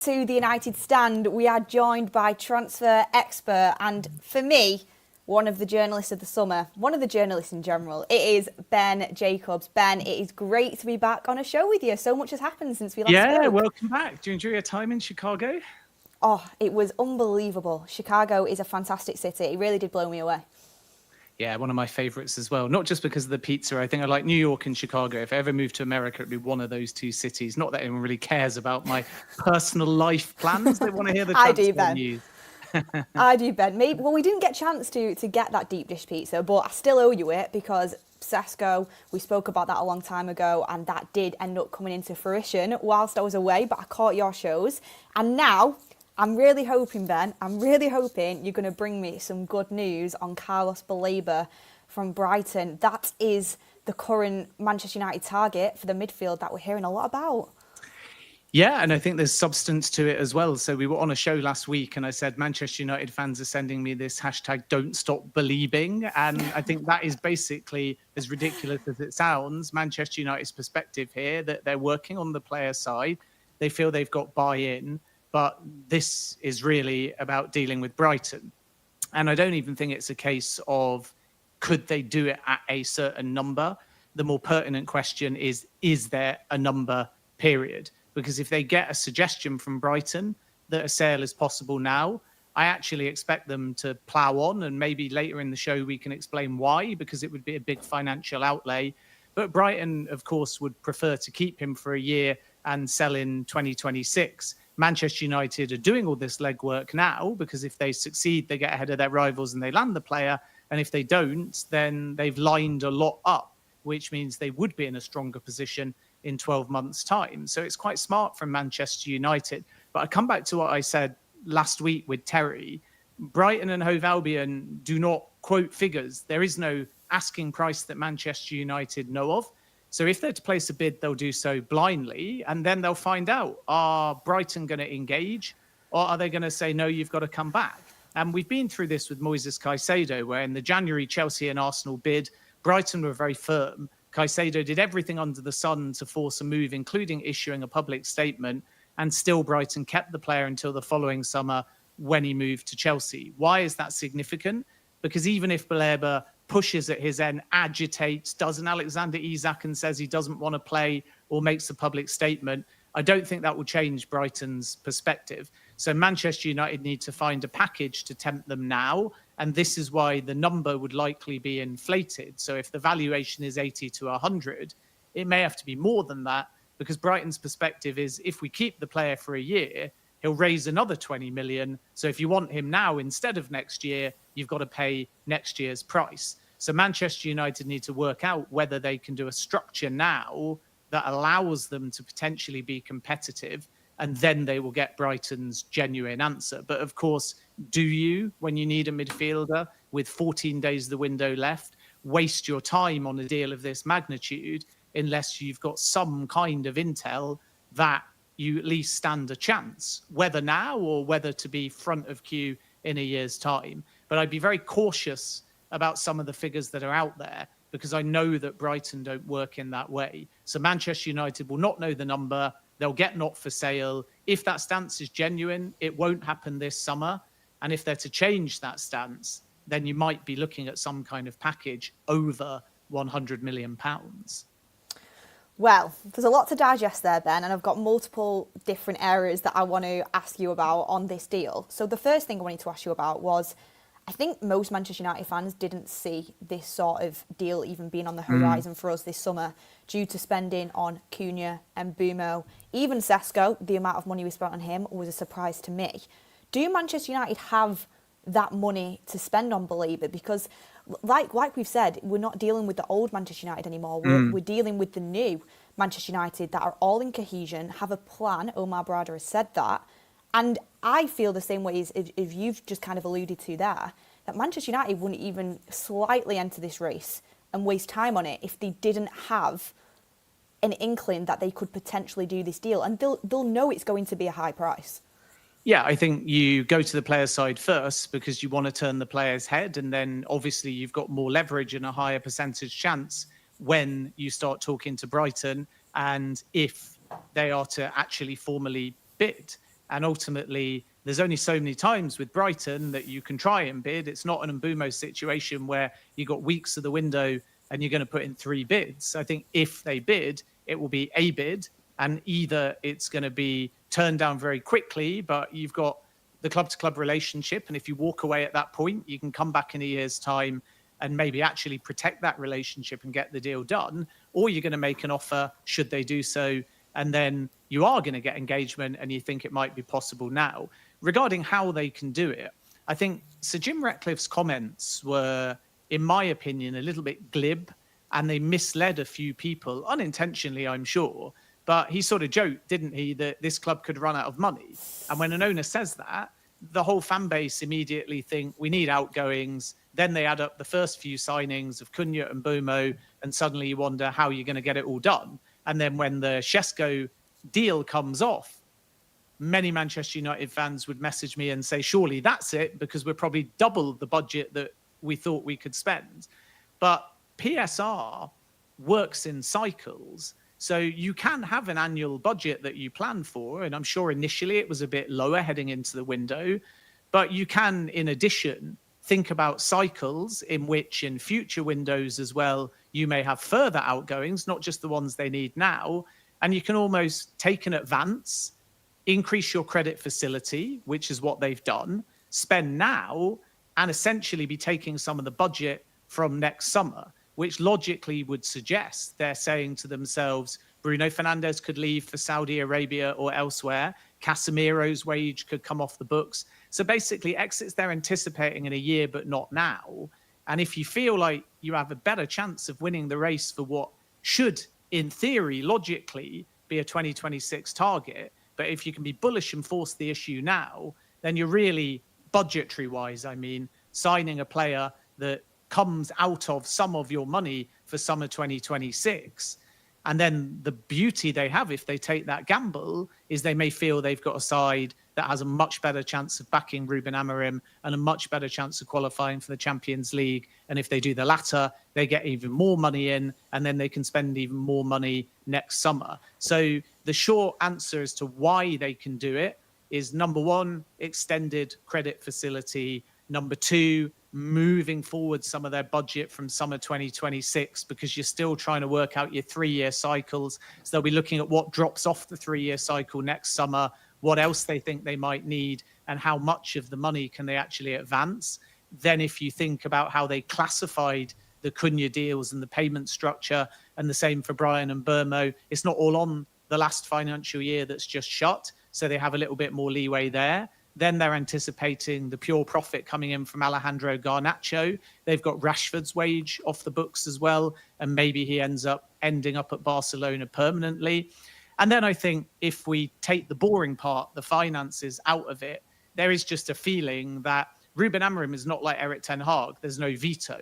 To the United Stand, we are joined by transfer expert and, for me, one of the journalists of the summer, one of the journalists in general. It is Ben Jacobs. Ben, it is great to be back on a show with you. So much has happened since we last spoke. Yeah, welcome back. Do you enjoy your time in Chicago? Oh, it was unbelievable. Chicago is a fantastic city. It really did blow me away. Yeah, one of my favourites as well. Not just because of the pizza. I think I like New York and Chicago. If I ever moved to America, it'd be one of those two cities. Not that anyone really cares about my personal life plans. They want to hear the transfer news. I do, Ben. Well, we didn't get a chance to get that deep dish pizza, but I still owe you it because Sesko, we spoke about that a long time ago, and that did end up coming into fruition whilst I was away, but I caught your shows. And now I'm really hoping, Ben, you're going to bring me some good news on Carlos Baleba from Brighton. That is the current Manchester United target for the midfield that we're hearing a lot about. Yeah, and I think there's substance to it as well. So we were on a show last week and I said Manchester United fans are sending me this hashtag don't stop believing. And I think that is basically, as ridiculous as it sounds, Manchester United's perspective here, that they're working on the player side. They feel they've got buy-in, but this is really about dealing with Brighton. And I don't even think it's a case of could they do it at a certain number? The more pertinent question is there a number, period? Because if they get a suggestion from Brighton that a sale is possible now, I actually expect them to plough on, and maybe later in the show we can explain why, because it would be a big financial outlay. But Brighton, of course, would prefer to keep him for a year and sell in 2026. Manchester United are doing all this legwork now because if they succeed, they get ahead of their rivals and they land the player. And if they don't, then they've lined a lot up, which means they would be in a stronger position in 12 months' time. So it's quite smart from Manchester United. But I come back to what I said last week with Terry. Brighton and Hove Albion do not quote figures. There is no asking price that Manchester United know of. So if they're to place a bid, they'll do so blindly, and then they'll find out, are Brighton going to engage, or are they going to say, no, you've got to come back? And we've been through this with Moises Caicedo, where in the January Chelsea and Arsenal bid, Brighton were very firm. Caicedo did everything under the sun to force a move, including issuing a public statement, and still Brighton kept the player until the following summer when he moved to Chelsea. Why is that significant? Because even if Baleba pushes at his end, agitates, does an Alexander Isak and says he doesn't want to play or makes a public statement, I don't think that will change Brighton's perspective. So Manchester United need to find a package to tempt them now. And this is why the number would likely be inflated. So if the valuation is 80 to 100, it may have to be more than that, because Brighton's perspective is if we keep the player for a year, he'll raise another 20 million. So if you want him now instead of next year, you've got to pay next year's price. So Manchester United need to work out whether they can do a structure now that allows them to potentially be competitive, and then they will get Brighton's genuine answer. But of course, do you, when you need a midfielder with 14 days of the window left, waste your time on a deal of this magnitude unless you've got some kind of intel that you at least stand a chance, whether now or whether to be front of queue in a year's time? But I'd be very cautious about some of the figures that are out there, because I know that Brighton don't work in that way. So Manchester United will not know the number. They'll get not for sale. If that stance is genuine, it won't happen this summer. And if they're to change that stance, then you might be looking at some kind of package over £100 million. Well, there's a lot to digest there, Ben, and I've got multiple different areas that I want to ask you about on this deal. So the first thing I wanted to ask you about was, I think most Manchester United fans didn't see this sort of deal even being on the horizon for us this summer due to spending on Cunha and Bumo. Even Sesko, the amount of money we spent on him was a surprise to me. Do Manchester United have that money to spend on Baleba? Because like we've said, we're not dealing with the old Manchester United anymore. We're dealing with the new Manchester United that are all in cohesion, have a plan. Omar Brada has said that. And I feel the same way as if you've just kind of alluded to there, that Manchester United wouldn't even slightly enter this race and waste time on it if they didn't have an inkling that they could potentially do this deal. And they'll know it's going to be a high price. Yeah, I think you go to the player side first because you want to turn the player's head. And then obviously you've got more leverage and a higher percentage chance when you start talking to Brighton and if they are to actually formally bid. And ultimately, there's only so many times with Brighton that you can try and bid. It's not an Mbumo situation where you got weeks of the window and you're going to put in 3 bids. I think if they bid, it will be a bid, and either it's going to be turned down very quickly, but you've got the club-to-club relationship, and if you walk away at that point, you can come back in a year's time and maybe actually protect that relationship and get the deal done, or you're going to make an offer should they do so, and then you are going to get engagement and you think it might be possible now. Regarding how they can do it, I think Sir Jim Ratcliffe's comments were, in my opinion, a little bit glib, and they misled a few people, unintentionally, I'm sure. But he sort of joked, didn't he, that this club could run out of money. And when an owner says that, the whole fan base immediately think we need outgoings. Then they add up the first few signings of Cunha and Mbumo, and suddenly you wonder how you're going to get it all done. And then when the Sesko deal comes off, many Manchester United fans would message me and say, surely that's it, because we're probably double the budget that we thought we could spend. But PSR works in cycles. So you can have an annual budget that you plan for, and I'm sure initially it was a bit lower heading into the window, but you can, in addition, think about cycles in which in future windows as well, you may have further outgoings, not just the ones they need now, and you can almost take an advance, increase your credit facility, which is what they've done, spend now, and essentially be taking some of the budget from next summer, which logically would suggest they're saying to themselves, Bruno Fernandes could leave for Saudi Arabia or elsewhere. Casemiro's wage could come off the books. So basically exits they're anticipating in a year, but not now. And if you feel like you have a better chance of winning the race for what should, in theory, logically, be a 2026 target, but if you can be bullish and force the issue now, then you're really, budgetary-wise, I mean, signing a player that comes out of some of your money for summer 2026. And then the beauty they have if they take that gamble is they may feel they've got a side that has a much better chance of backing Ruben Amorim and a much better chance of qualifying for the Champions League. And if they do the latter, they get even more money in, and then they can spend even more money next summer. So the short answer as to why they can do it is, number one, extended credit facility. Number two, moving forward some of their budget from summer 2026, because you're still trying to work out your 3-year cycles. So they'll be looking at what drops off the 3-year cycle next summer, what else they think they might need, and how much of the money can they actually advance. Then if you think about how they classified the Cunha deals and the payment structure, and the same for Brian and Burmo, it's not all on the last financial year that's just shut. So they have a little bit more leeway there. Then they're anticipating the pure profit coming in from Alejandro Garnacho. They've got Rashford's wage off the books as well, and maybe he ending up at Barcelona permanently. And then I think if we take the boring part, the finances, out of it, there is just a feeling that Ruben Amorim is not like Eric Ten Hag. There's no veto,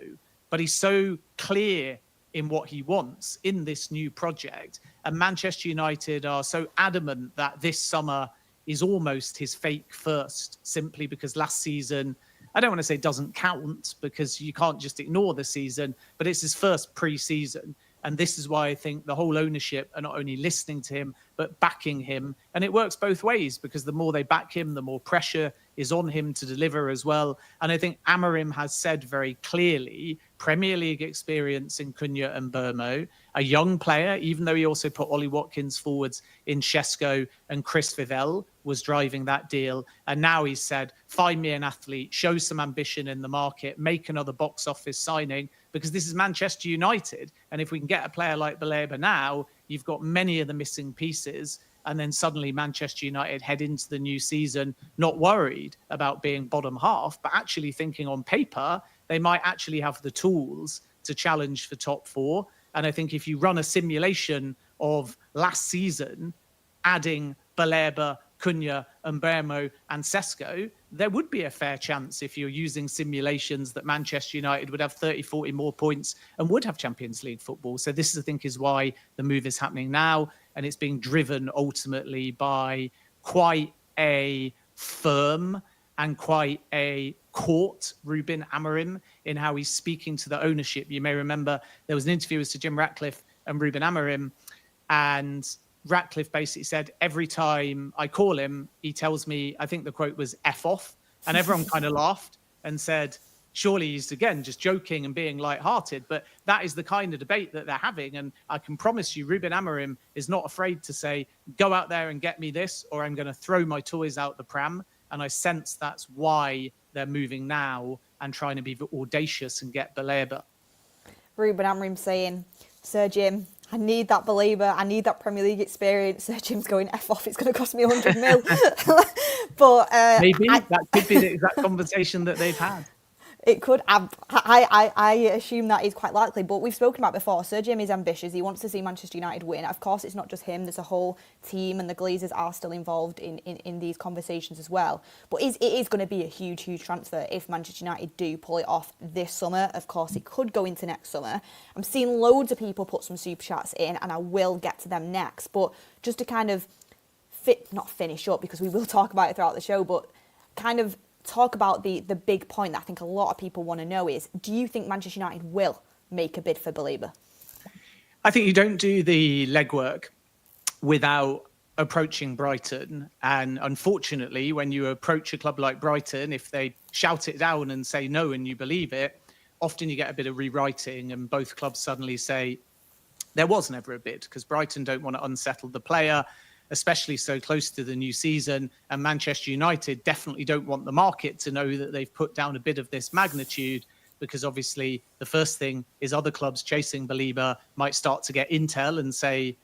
but he's so clear in what he wants in this new project. And Manchester United are so adamant that this summer is almost his fake first, simply because last season, I don't want to say doesn't count, because you can't just ignore the season, but it's his first pre-season. And this is why I think the whole ownership are not only listening to him, but backing him. And it works both ways, because the more they back him, the more pressure is on him to deliver as well. And I think Amorim has said very clearly, Premier League experience in Cunha and Burmo, a young player, even though he also put Ollie Watkins forwards in Sesko, and Chris Vivell was driving that deal. And now he's said, find me an athlete, show some ambition in the market, make another box office signing, because this is Manchester United. And if we can get a player like Baleba now, you've got many of the missing pieces. And then suddenly Manchester United head into the new season, not worried about being bottom half, but actually thinking on paper, they might actually have the tools to challenge for top four. And I think if you run a simulation of last season, adding Baleba, Cunha, Mbumo and Sesko, there would be a fair chance, if you're using simulations, that Manchester United would have 30, 40 more points and would have Champions League football. So this, I think, is why the move is happening now. And it's being driven ultimately by quite a firm and quite a court Ruben Amorim in how he's speaking to the ownership. You may remember there was an interview with Sir Jim Ratcliffe and Ruben Amorim, and Ratcliffe basically said, every time I call him, he tells me, I think the quote was F off. And everyone kind of laughed and said, surely he's, again, just joking and being lighthearted. But that is the kind of debate that they're having. And I can promise you, Ruben Amorim is not afraid to say, go out there and get me this, or I'm going to throw my toys out the pram. And I sense that's why they're moving now and trying to be audacious and get Baleba. Ruben Amorim saying, Sir Jim, I need that Baleba. I need that Premier League experience. Sir Jim's going F off. It's going to cost me 100 mil. But maybe that could be the exact conversation that they've had. It could. I assume that is quite likely. But we've spoken about before. Sir Jim is ambitious. He wants to see Manchester United win. Of course, it's not just him. There's a whole team, and the Glazers are still involved in these conversations as well. But it is going to be a huge, huge transfer if Manchester United do pull it off this summer. Of course, it could go into next summer. I'm seeing loads of people put some super chats in, and I will get to them next. But just to kind of not finish up, because we will talk about it throughout the show, but kind of talk about the big point that I think a lot of people want to know is, do you think Manchester United will make a bid for Baleba? I think you don't do the legwork without approaching Brighton. And unfortunately, when you approach a club like Brighton, if they shout it down and say no and you believe it, often you get a bit of rewriting and both clubs suddenly say there was never a bid, because Brighton don't want to unsettle the player, especially so close to the new season. And Manchester United definitely don't want the market to know that they've put down a bid of this magnitude, because obviously the first thing is other clubs chasing Baleba might start to get intel and say,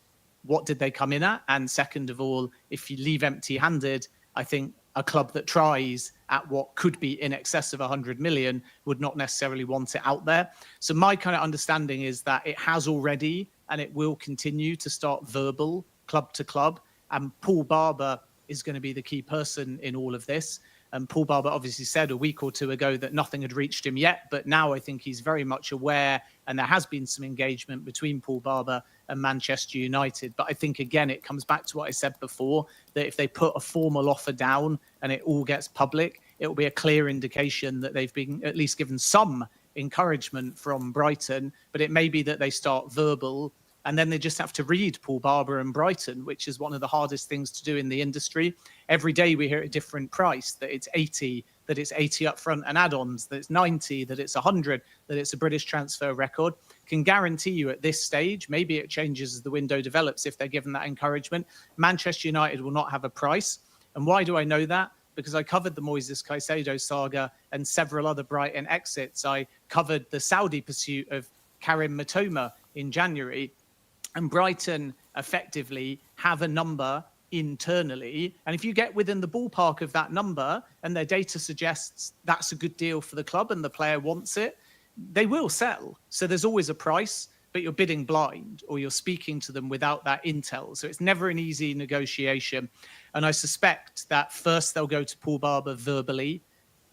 what did they come in at? And second of all, if you leave empty-handed, I think a club that tries at what could be in excess of 100 million would not necessarily want it out there. So my kind of understanding is that it has already, and it will continue to start verbal club to club. And Paul Barber is going to be the key person in all of this. And Paul Barber obviously said a week or two ago that nothing had reached him yet, but now I think he's very much aware, and there has been some engagement between Paul Barber and Manchester United. But I think, again, it comes back to what I said before, that if they put a formal offer down and it all gets public, it will be a clear indication that they've been at least given some encouragement from Brighton. But it may be that they start verbal, and then they just have to read Paul Barber and Brighton, which is one of the hardest things to do in the industry. Every day we hear a different price, that it's 80, that it's 80 up front and add-ons, that it's 90, that it's 100, that it's a British transfer record. Can guarantee you at this stage, maybe it changes as the window develops if they're given that encouragement, Manchester United will not have a price. And why do I know that? Because I covered the Moises Caicedo saga and several other Brighton exits. I covered the Saudi pursuit of Karim Matoma in January. And Brighton effectively have a number internally. And if you get within the ballpark of that number and their data suggests that's a good deal for the club and the player wants it, they will sell. So there's always a price, but you're bidding blind or you're speaking to them without that intel. So it's never an easy negotiation. And I suspect that first they'll go to Paul Barber verbally.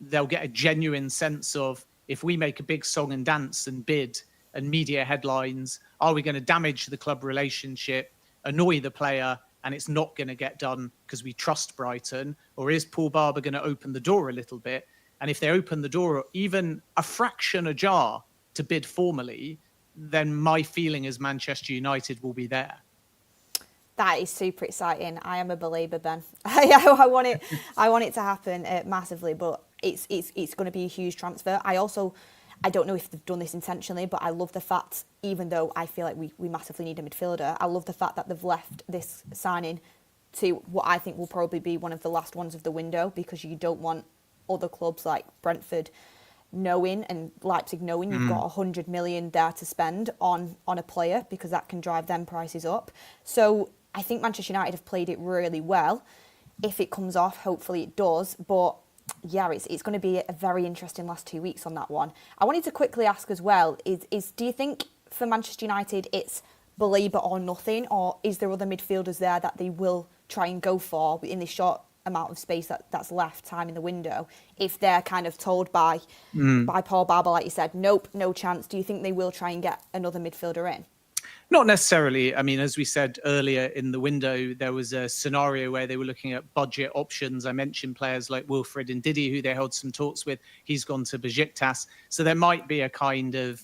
They'll get a genuine sense of, if we make a big song and dance and bid and media headlines, are we going to damage the club relationship, annoy the player, and it's not going to get done because we trust Brighton? Or is Paul Barber going to open the door a little bit? And if they open the door even a fraction ajar to bid formally, then my feeling is Manchester United will be there. That is super exciting. I am a Baleba, Ben. I want it to happen massively, but it's going to be a huge transfer. I don't know if they've done this intentionally, but I love the fact, even though I feel like we massively need a midfielder, I love the fact that they've left this signing to what I think will probably be one of the last ones of the window, because you don't want other clubs like Brentford knowing and Leipzig knowing you've got 100 million there to spend on a player, because that can drive them prices up. So I think Manchester United have played it really well. If it comes off, hopefully it does, but yeah, it's going to be a very interesting last 2 weeks on that one. I wanted to quickly ask as well, is do you think for Manchester United it's Baleba or nothing, or is there other midfielders there that they will try and go for in this short amount of space that's left, time in the window, if they're kind of told by Paul Barber, like you said, nope, no chance? Do you think they will try and get another midfielder in? Not necessarily. I mean, as we said earlier in the window, there was a scenario where they were looking at budget options. I mentioned players like Wilfred Ndidi, who they held some talks with. He's gone to Besiktas. So there might be a kind of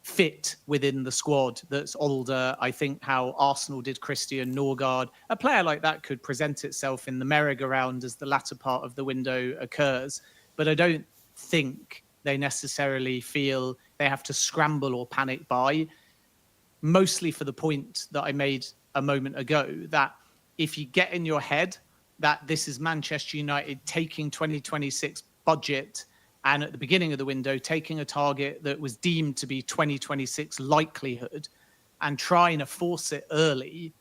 fit within the squad that's older. I think how Arsenal did Christian Norgard. A player like that could present itself in the merry-go-round as the latter part of the window occurs. But I don't think they necessarily feel they have to scramble or panic buy, mostly for the point that I made a moment ago, that if you get in your head that this is Manchester United taking 2026 budget and at the beginning of the window taking a target that was deemed to be 2026 likelihood and trying to force it early,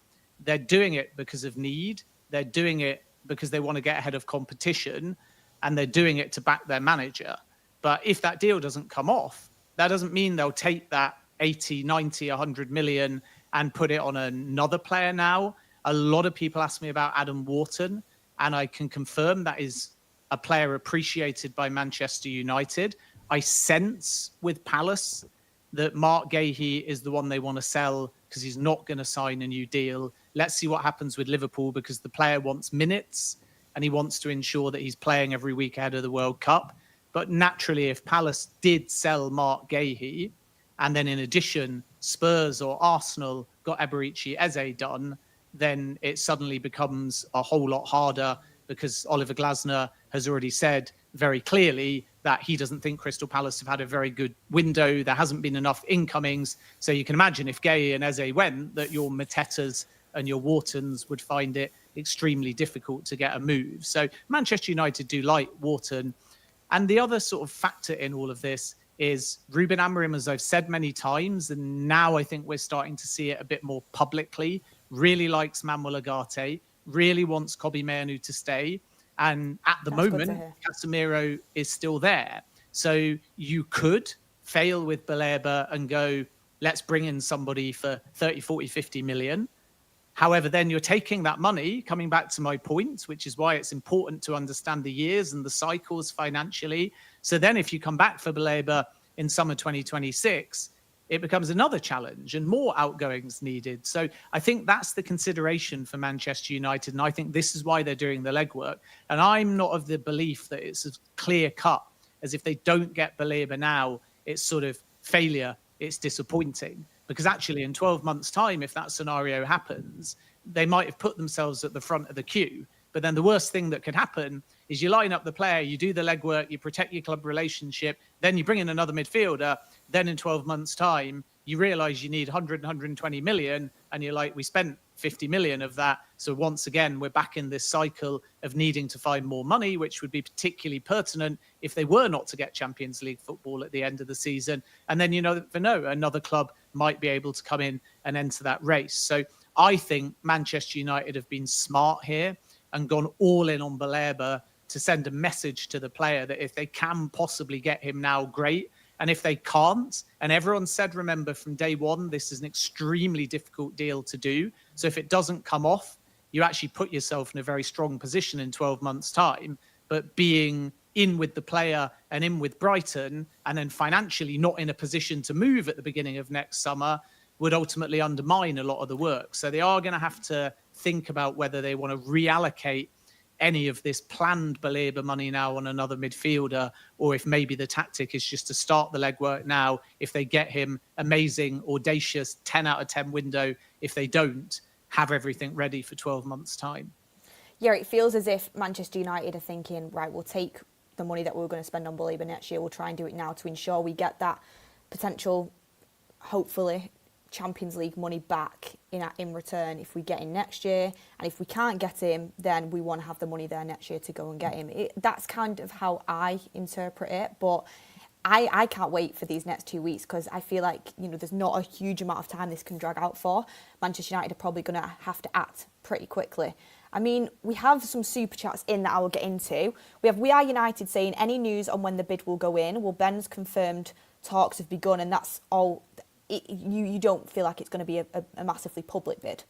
they're doing it because of need. They're doing it because they want to get ahead of competition, and they're doing it to back their manager. But if that deal doesn't come off, that doesn't mean they'll take that 80, 90, 100 million and put it on another player now. A lot of people ask me about Adam Wharton, and I can confirm that is a player appreciated by Manchester United. I sense with Palace that Mark Gahey is the one they want to sell because he's not going to sign a new deal. Let's see what happens with Liverpool, because the player wants minutes and he wants to ensure that he's playing every week ahead of the World Cup. But naturally, if Palace did sell Mark Gahey, and then in addition, Spurs or Arsenal got Eberechi Eze done, then it suddenly becomes a whole lot harder, because Oliver Glasner has already said very clearly that he doesn't think Crystal Palace have had a very good window. There hasn't been enough incomings. So you can imagine if Gay and Eze went, that your Matetas and your Whartons would find it extremely difficult to get a move. So Manchester United do like Wharton. And the other sort of factor in all of this is Ruben Amorim, as I've said many times, and now I think we're starting to see it a bit more publicly, really likes Manuel Ugarte, really wants Kobbie Mainoo to stay. And at the moment, Casemiro is still there. So you could fail with Baleba and go, let's bring in somebody for 30, 40, 50 million. However, then you're taking that money, coming back to my point, which is why it's important to understand the years and the cycles financially. So then if you come back for Baleba in summer 2026, it becomes another challenge and more outgoings needed. So I think that's the consideration for Manchester United. And I think this is why they're doing the legwork. And I'm not of the belief that it's as clear cut as if they don't get Baleba now, it's sort of failure, it's disappointing. Because actually in 12 months' time, if that scenario happens, they might have put themselves at the front of the queue. But then the worst thing that could happen is you line up the player, you do the legwork, you protect your club relationship, then you bring in another midfielder. Then in 12 months' time, you realise you need 100, 120 million, and you're like, we spent 50 million of that. So once again, we're back in this cycle of needing to find more money, which would be particularly pertinent if they were not to get Champions League football at the end of the season. And then, you know, another club might be able to come in and enter that race. So I think Manchester United have been smart here and gone all in on Baleba to send a message to the player that if they can possibly get him now, great. And if they can't, and everyone said, remember, from day one, this is an extremely difficult deal to do. So if it doesn't come off, you actually put yourself in a very strong position in 12 months' time. But being in with the player and in with Brighton, and then financially not in a position to move at the beginning of next summer, would ultimately undermine a lot of the work. So they are going to have to think about whether they want to reallocate any of this planned Baleba money now on another midfielder, or if maybe the tactic is just to start the legwork now. If they get him, amazing, audacious 10 out of 10 window. If they don't, have everything ready for 12 months' time. Yeah, it feels as if Manchester United are thinking, right, we'll take the money that we're going to spend on Baleba next year, we'll try and do it now to ensure we get that potential, hopefully, Champions League money back in return if we get him next year. And if we can't get him, then we want to have the money there next year to go and get him. That's kind of how I interpret it. But I can't wait for these next 2 weeks, because I feel like, you know, there's not a huge amount of time this can drag out for. Manchester United are probably going to have to act pretty quickly. I mean, we have some super chats in that I will get into. We have We Are United saying, any news on when the bid will go in? Well, Ben's confirmed talks have begun, and that's all. You don't feel like it's going to be a massively public bid?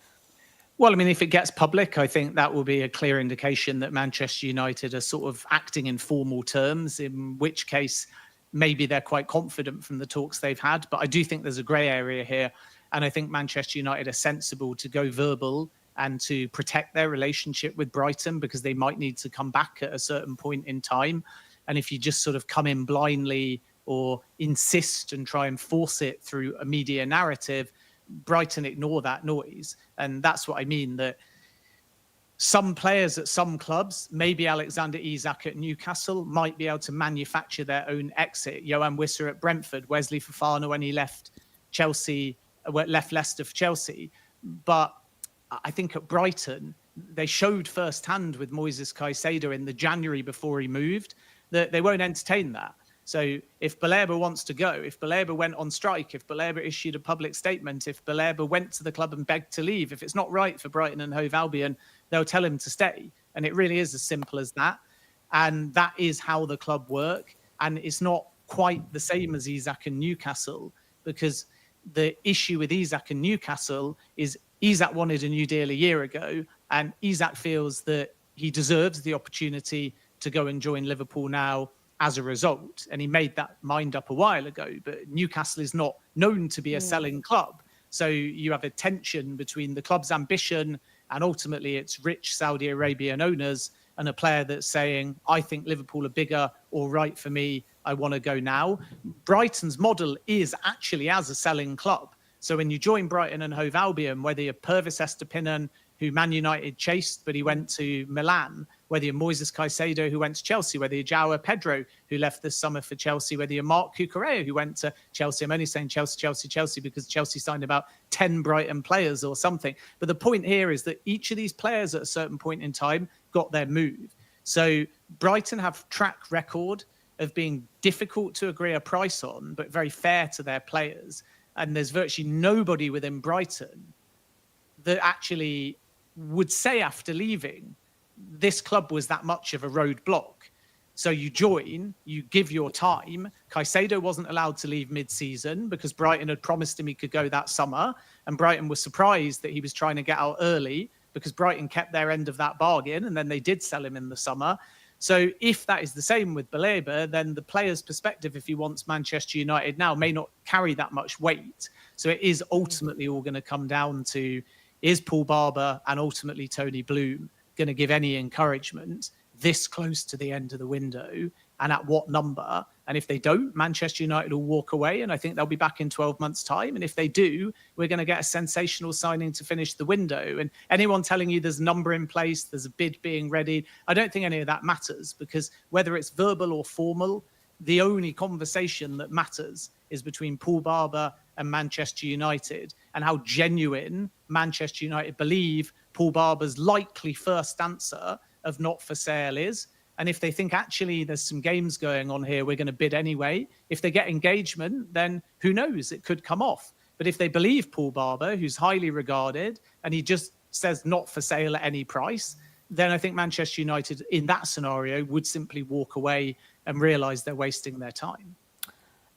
Well, I mean, if it gets public, I think that will be a clear indication that Manchester United are sort of acting in formal terms, in which case maybe they're quite confident from the talks they've had. But I do think there's a grey area here. And I think Manchester United are sensible to go verbal and to protect their relationship with Brighton, because they might need to come back at a certain point in time. And if you just sort of come in blindly or insist and try and force it through a media narrative, Brighton ignore that noise. And that's what I mean, that some players at some clubs, maybe Alexander Isak at Newcastle, might be able to manufacture their own exit. Johan Wisser at Brentford, Wesley Fofana when he left Leicester for Chelsea. But I think at Brighton, they showed firsthand with Moises Caicedo in the January before he moved that they won't entertain that. So if Baleba wants to go, if Baleba went on strike, if Baleba issued a public statement, if Baleba went to the club and begged to leave, if it's not right for Brighton and Hove Albion, they'll tell him to stay. And it really is as simple as that. And that is how the club work. And it's not quite the same as Isak and Newcastle, because the issue with Isak and Newcastle is Isak wanted a new deal a year ago, and Isak feels that he deserves the opportunity to go and join Liverpool now as a result. And he made that mind up a while ago, but Newcastle is not known to be a selling club. So you have a tension between the club's ambition and ultimately its rich Saudi Arabian owners and a player that's saying, I think Liverpool are bigger or right for me, I want to go now. Brighton's model is actually as a selling club. So when you join Brighton and Hove Albion, whether you're Purvis Estupiñán, who Man United chased, but he went to Milan, whether you're Moises Caicedo, who went to Chelsea, whether you're João Pedro, who left this summer for Chelsea, whether you're Marc Cucurella, who went to Chelsea. I'm only saying Chelsea, because Chelsea signed about 10 Brighton players or something. But the point here is that each of these players at a certain point in time got their move. So Brighton have track record of being difficult to agree a price on, but very fair to their players. And there's virtually nobody within Brighton that actually would say after leaving, this club was that much of a roadblock. So you join, you give your time. Caicedo wasn't allowed to leave mid-season because Brighton had promised him he could go that summer. And Brighton was surprised that he was trying to get out early because Brighton kept their end of that bargain. And then they did sell him in the summer. So if that is the same with Baleba, then the player's perspective, if he wants Manchester United now, may not carry that much weight. So it is ultimately all going to come down to, is Paul Barber and ultimately Tony Bloom going to give any encouragement this close to the end of the window, and at what number? And if they don't, Manchester United will walk away, and I think they'll be back in 12 months' time. And if they do, we're going to get a sensational signing to finish the window. And anyone telling you there's a number in place, there's a bid being ready, I don't think any of that matters, because whether it's verbal or formal, the only conversation that matters is between Paul Barber and Manchester United, and how genuine Manchester United believe Paul Barber's likely first answer of not for sale is. And if they think actually there's some games going on here, we're going to bid anyway. If they get engagement, then who knows, it could come off. But if they believe Paul Barber, who's highly regarded, and he just says not for sale at any price, then I think Manchester United in that scenario would simply walk away and realise they're wasting their time.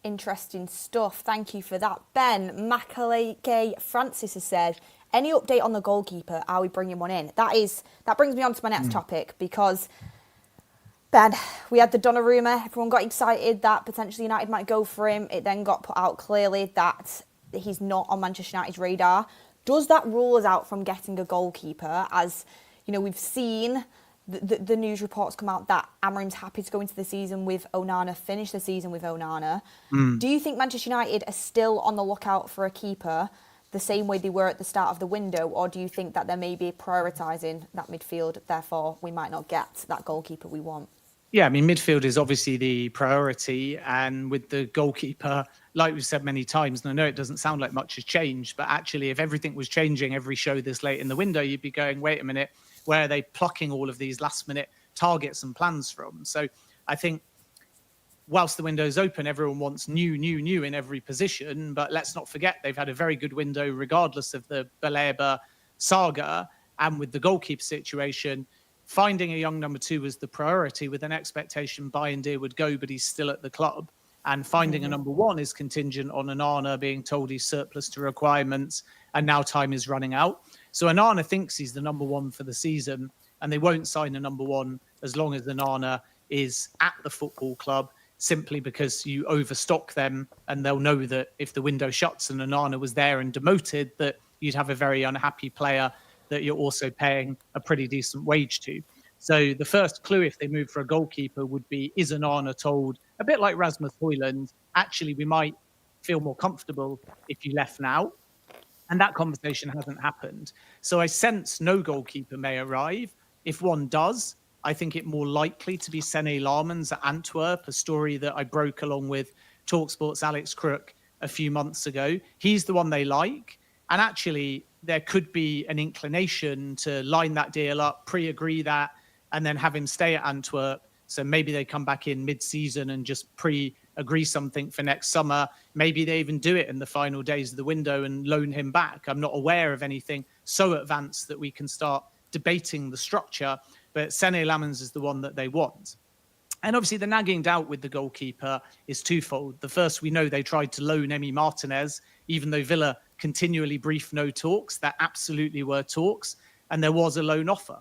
Interesting stuff. Thank you for that, Ben. Makaleke Francis has said, any update on the goalkeeper? Are we bringing one in? That brings me on to my next topic, because Ben, we had the Donnarumma. Everyone got excited that potentially United might go for him. It then got put out clearly that he's not on Manchester United's radar. Does that rule us out from getting a goalkeeper? As you know, we've seen the news reports come out that Amorim's happy to go into the season with Onana, finish the season with Onana. Do you think Manchester United are still on the lookout for a keeper the same way they were at the start of the window, or do you think that they may be prioritising that midfield, therefore we might not get that goalkeeper we want? Yeah, I mean, midfield is obviously the priority, and with the goalkeeper, like we've said many times, and I know it doesn't sound like much has changed, but actually if everything was changing every show this late in the window, you'd be going, wait a minute, where are they plucking all of these last-minute targets and plans from? So I think whilst the window's open, everyone wants new in every position, but let's not forget they've had a very good window regardless of the Baleba saga, and with the goalkeeper situation, finding a young number two was the priority, with an expectation Bayindir would go, but he's still at the club. And finding a number one is contingent on Onana being told he's surplus to requirements, and now time is running out. So Onana thinks he's the number one for the season, and they won't sign a number one as long as Onana is at the football club, simply because you overstock them, and they'll know that if the window shuts and Onana was there and demoted, that you'd have a very unhappy player that you're also paying a pretty decent wage to. So the first clue if they move for a goalkeeper would be, is Onana told, a bit like Rasmus Hojlund, actually, we might feel more comfortable if you left now? And that conversation hasn't happened. So I sense no goalkeeper may arrive. If one does, I think it more likely to be Sene Laarmans at Antwerp, a story that I broke along with TalkSport's Alex Crook a few months ago. He's the one they like. And actually, there could be an inclination to line that deal up, pre-agree that, and then have him stay at Antwerp. So maybe they come back in mid-season and just pre-agree something for next summer. Maybe they even do it in the final days of the window and loan him back. I'm not aware of anything so advanced that we can start debating the structure, but Sene Laarmans is the one that they want. And obviously the nagging doubt with the goalkeeper is twofold. The first, we know they tried to loan Emi Martinez, even though Villa continually briefed no talks. There absolutely were talks, and there was a loan offer.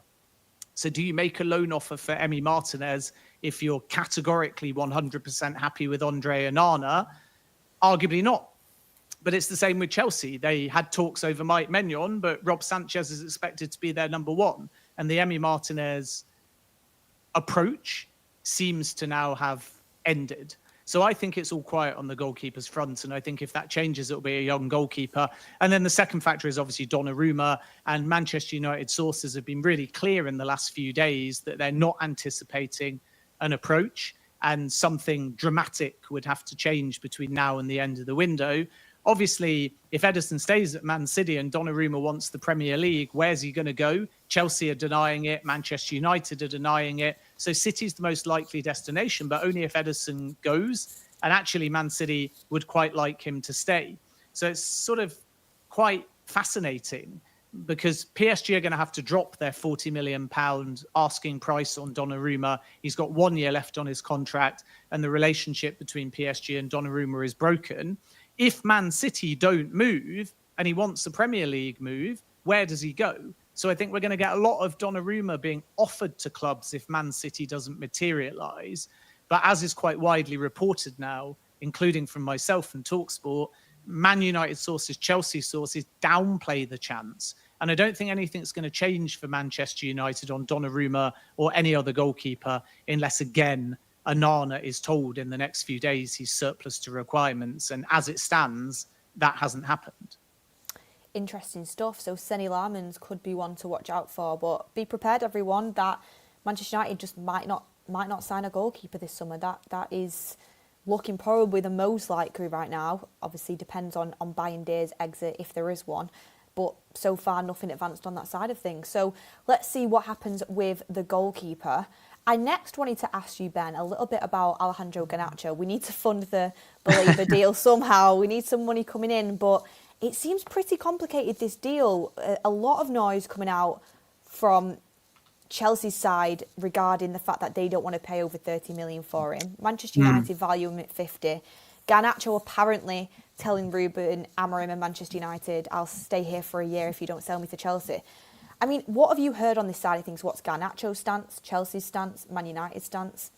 So do you make a loan offer for Emi Martinez if you're categorically 100% happy with Andre Onana? Arguably not. But it's the same with Chelsea. They had talks over Mike Maignan, but Rob Sanchez is expected to be their number one. And the Emi Martinez approach seems to now have ended. So I think it's all quiet on the goalkeeper's front. And I think if that changes, it'll be a young goalkeeper. And then the second factor is obviously Donnarumma. And Manchester United sources have been really clear in the last few days that they're not anticipating an approach, and something dramatic would have to change between now and the end of the window. Obviously, if Ederson stays at Man City and Donnarumma wants the Premier League, where's he going to go? Chelsea are denying it. Manchester United are denying it. So City's the most likely destination, but only if Ederson goes. And actually, Man City would quite like him to stay. So it's sort of quite fascinating because PSG are going to have to drop their £40 million asking price on Donnarumma. He's got 1 year left on his contract, and the relationship between PSG and Donnarumma is broken. If Man City don't move and he wants a Premier League move, where does he go? So I think we're going to get a lot of Donnarumma being offered to clubs if Man City doesn't materialise. But as is quite widely reported now, including from myself and TalkSport, Man United sources, Chelsea sources downplay the chance. And I don't think anything's going to change for Manchester United on Donnarumma or any other goalkeeper unless, again, Onana is told in the next few days he's surplus to requirements. And as it stands, that hasn't happened. Interesting stuff. So Sene Laarmans could be one to watch out for, but be prepared, everyone, that Manchester United just might not sign a goalkeeper this summer. That is looking probably the most likely right now. Obviously depends on Bayern Day's exit if there is one. But so far, nothing advanced on that side of things. So let's see what happens with the goalkeeper. I next wanted to ask you, Ben, a little bit about Alejandro Garnacho. We need to fund the Baleba deal somehow. We need some money coming in, but it seems pretty complicated, this deal. A lot of noise coming out from Chelsea's side regarding the fact that they don't want to pay over 30 million for him. Manchester United value him at 50. Garnacho apparently telling Ruben Amorim and Manchester United, I'll stay here for a year if you don't sell me to Chelsea. I mean, what have you heard on this side of things? What's Garnacho's stance, Chelsea's stance, Man United's stance?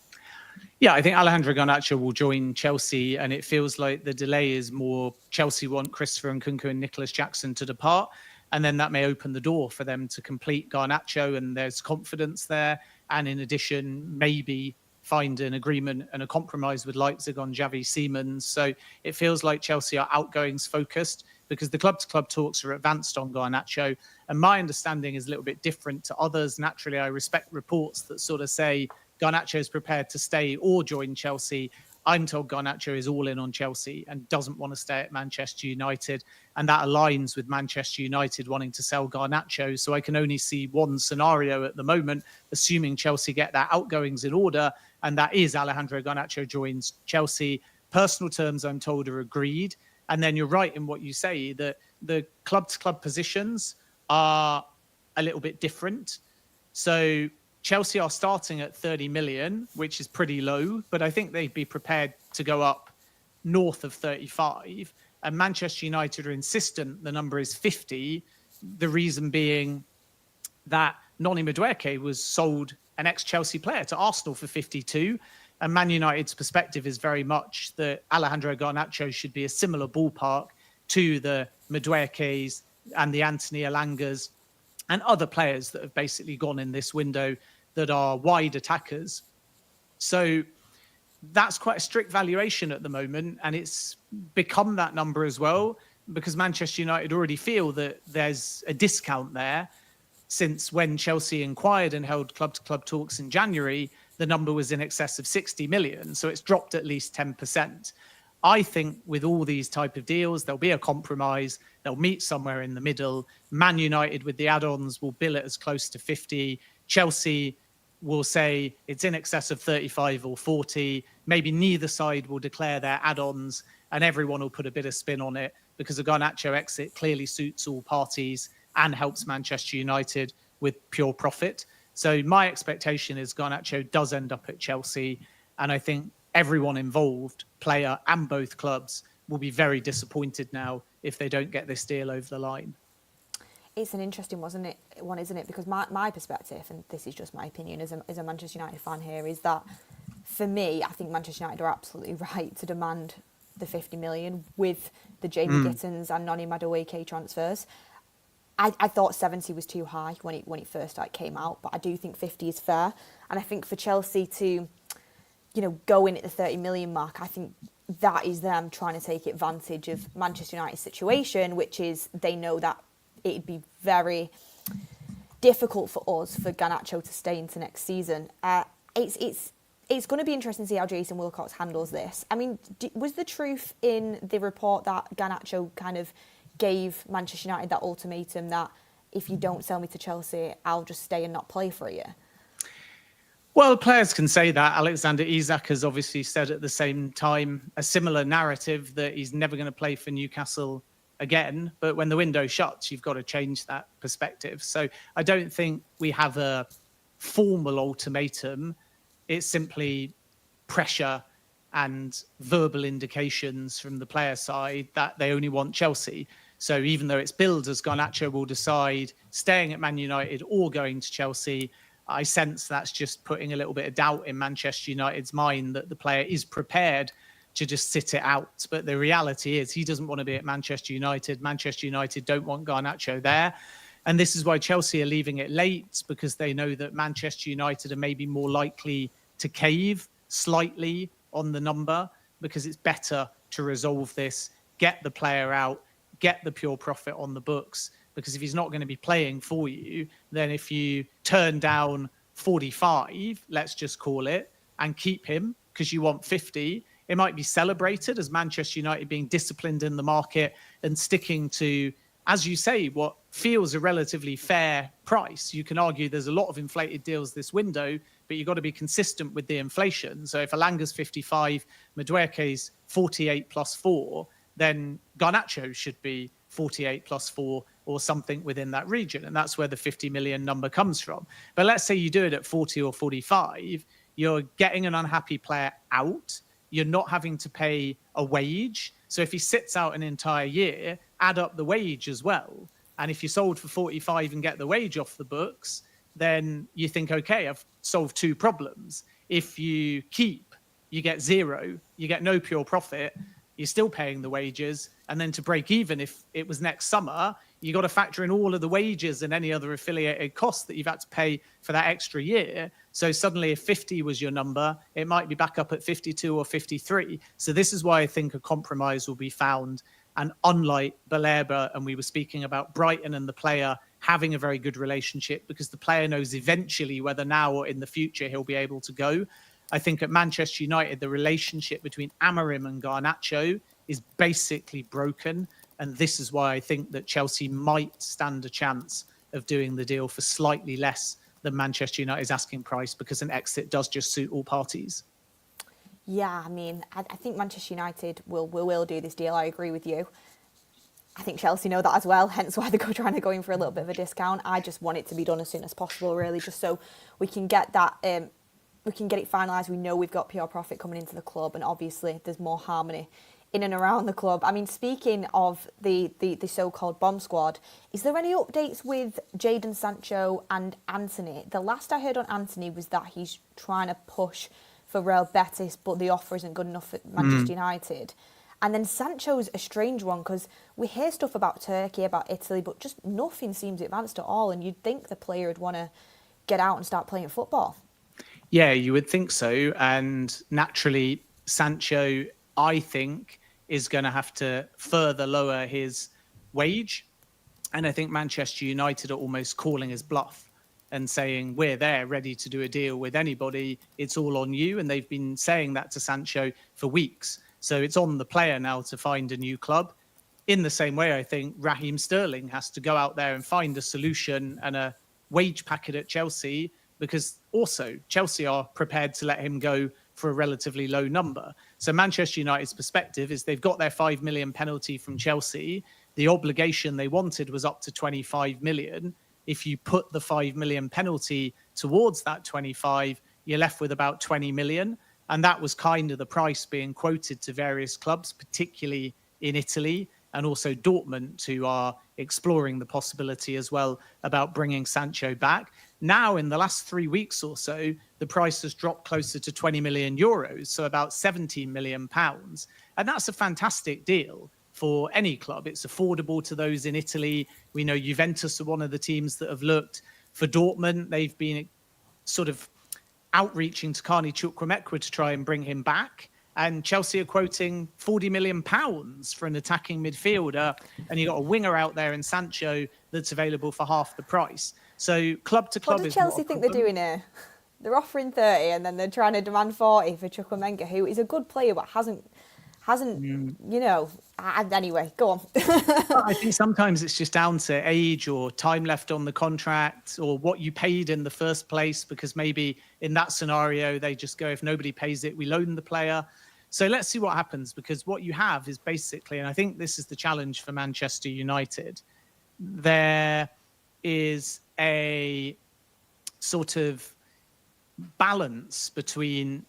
Yeah, I think Alejandro Garnacho will join Chelsea, and it feels like the delay is more Chelsea want Christopher Nkunku and Nicholas Jackson to depart, and then that may open the door for them to complete Garnacho, and there's confidence there. And in addition, maybe find an agreement and a compromise with Leipzig on Xavi Simons. So it feels like Chelsea are outgoings focused because the club-to-club talks are advanced on Garnacho. And my understanding is a little bit different to others. Naturally, I respect reports that sort of say Garnacho is prepared to stay or join Chelsea. I'm told Garnacho is all in on Chelsea and doesn't want to stay at Manchester United. And that aligns with Manchester United wanting to sell Garnacho. So I can only see one scenario at the moment, assuming Chelsea get their outgoings in order. And that is Alejandro Garnacho joins Chelsea. Personal terms, I'm told, are agreed. And then you're right in what you say, that the club-to-club positions are a little bit different. So Chelsea are starting at 30 million, which is pretty low, but I think they'd be prepared to go up north of 35. And Manchester United are insistent the number is 50. The reason being that Noni Madueke was sold, an ex-Chelsea player, to Arsenal for 52. And Man United's perspective is very much that Alejandro Garnacho should be a similar ballpark to the Maduekes and the Anthony Elangas and other players that have basically gone in this window that are wide attackers. So that's quite a strict valuation at the moment, and it's become that number as well because Manchester United already feel that there's a discount there. Since when Chelsea inquired and held club-to-club talks in January, the number was in excess of 60 million. So it's dropped at least 10%. I think with all these type of deals, there'll be a compromise. They'll meet somewhere in the middle. Man United with the add-ons will bill it as close to 50. Chelsea will say it's in excess of 35 or 40. Maybe neither side will declare their add-ons, and everyone will put a bit of spin on it because the Garnacho exit clearly suits all parties and helps Manchester United with pure profit. So my expectation is Garnacho does end up at Chelsea. And I think everyone involved, player and both clubs, will be very disappointed now if they don't get this deal over the line. It's an interesting one, isn't it? Because my perspective, and this is just my opinion as a Manchester United fan here, is that for me, I think Manchester United are absolutely right to demand the 50 million with the Jamie Gittins and Noni Madueke transfers. I thought 70 was too high when it first came out, but I do think 50 is fair. And I think for Chelsea to, go in at the 30 million mark, I think that is them trying to take advantage of Manchester United's situation, which is they know that it'd be very difficult for us, for Garnacho to stay into next season. It's going to be interesting to see how Jason Wilcox handles this. I mean, was the truth in the report that Garnacho kind of gave Manchester United that ultimatum that if you don't sell me to Chelsea, I'll just stay and not play for a year? Well, players can say that. Alexander Isak has obviously said at the same time a similar narrative that he's never going to play for Newcastle again. But when the window shuts, you've got to change that perspective. So I don't think we have a formal ultimatum. It's simply pressure and verbal indications from the player side that they only want Chelsea. So even though it's billed as Garnacho will decide staying at Man United or going to Chelsea, I sense that's just putting a little bit of doubt in Manchester United's mind that the player is prepared to just sit it out. But the reality is he doesn't want to be at Manchester United. Manchester United don't want Garnacho there. And this is why Chelsea are leaving it late, because they know that Manchester United are maybe more likely to cave slightly on the number, because it's better to resolve this, get the player out, get the pure profit on the books. Because if he's not going to be playing for you, then if you turn down 45, let's just call it, and keep him because you want 50, it might be celebrated as Manchester United being disciplined in the market and sticking to, as you say, what feels a relatively fair price. You can argue there's a lot of inflated deals this window, but you've got to be consistent with the inflation. So if Alanga's 55, Madueke's 48 plus 4, then Garnacho should be 48 plus 4 or something within that region. And that's where the 50 million number comes from. But let's say you do it at 40 or 45, you're getting an unhappy player out. You're not having to pay a wage. So if he sits out an entire year, add up the wage as well. And if you sold for 45 and get the wage off the books, then you think, okay, I've solved two problems. If you keep, you get zero, you get no pure profit, you're still paying the wages. And then to break even, if it was next summer, you got to factor in all of the wages and any other affiliated costs that you've had to pay for that extra year. So suddenly if 50 was your number, it might be back up at 52 or 53. So this is why I think a compromise will be found. And unlike Baleba, and we were speaking about Brighton and the player having a very good relationship because the player knows eventually whether now or in the future he'll be able to go. I think at Manchester United, the relationship between Amorim and Garnacho is basically broken. And this is why I think that Chelsea might stand a chance of doing the deal for slightly less than Manchester United's asking price, because an exit does just suit all parties. Yeah, I mean, I think Manchester United will do this deal. I agree with you. I think Chelsea know that as well, hence why they're trying to go in for a little bit of a discount. I just want it to be done as soon as possible, really, just so we can get that, we can get it finalised. We know we've got pure profit coming into the club, and obviously there's more harmony in and around the club. I mean, speaking of the so-called bomb squad, is there any updates with Jadon Sancho and Antony? The last I heard on Antony was that he's trying to push for Real Betis, but the offer isn't good enough at Manchester United. And then Sancho's a strange one, because we hear stuff about Turkey, about Italy, but just nothing seems advanced at all. And you'd think the player would want to, get out and start playing football. Yeah, you would think so. And naturally, Sancho, I think, is going to have to further lower his wage. And I think Manchester United are almost calling his bluff and saying, we're there ready to do a deal with anybody. It's all on you. And they've been saying that to Sancho for weeks. So it's on the player now to find a new club. In the same way, I think Raheem Sterling has to go out there and find a solution and a wage packet at Chelsea, because also Chelsea are prepared to let him go for a relatively low number. So Manchester United's perspective is they've got their 5 million penalty from Chelsea. The obligation they wanted was up to 25 million. If you put the 5 million penalty towards that 25, you're left with about 20 million. And that was kind of the price being quoted to various clubs, particularly in Italy, and also Dortmund, who are exploring the possibility as well about bringing Sancho back. Now, in the last 3 weeks or so, the price has dropped closer to 20 million euros, so about 17 million pounds. And that's a fantastic deal for any club. It's affordable to those in Italy. We know Juventus are one of the teams that have looked. For Dortmund, they've been sort of outreaching to Carney Chukwuemeka to try and bring him back. And Chelsea are quoting £40 million for an attacking midfielder. And you've got a winger out there in Sancho that's available for half the price. So club to club is what does Chelsea think they're doing here? They're offering 30 and then they're trying to demand 40 for Chukwuemeka, who is a good player but hasn't anyway, go on. I think sometimes it's just down to age or time left on the contract or what you paid in the first place, because maybe in that scenario, they just go, if nobody pays it, we loan the player. So let's see what happens, because what you have is basically, and I think this is the challenge for Manchester United, there is a sort of balance between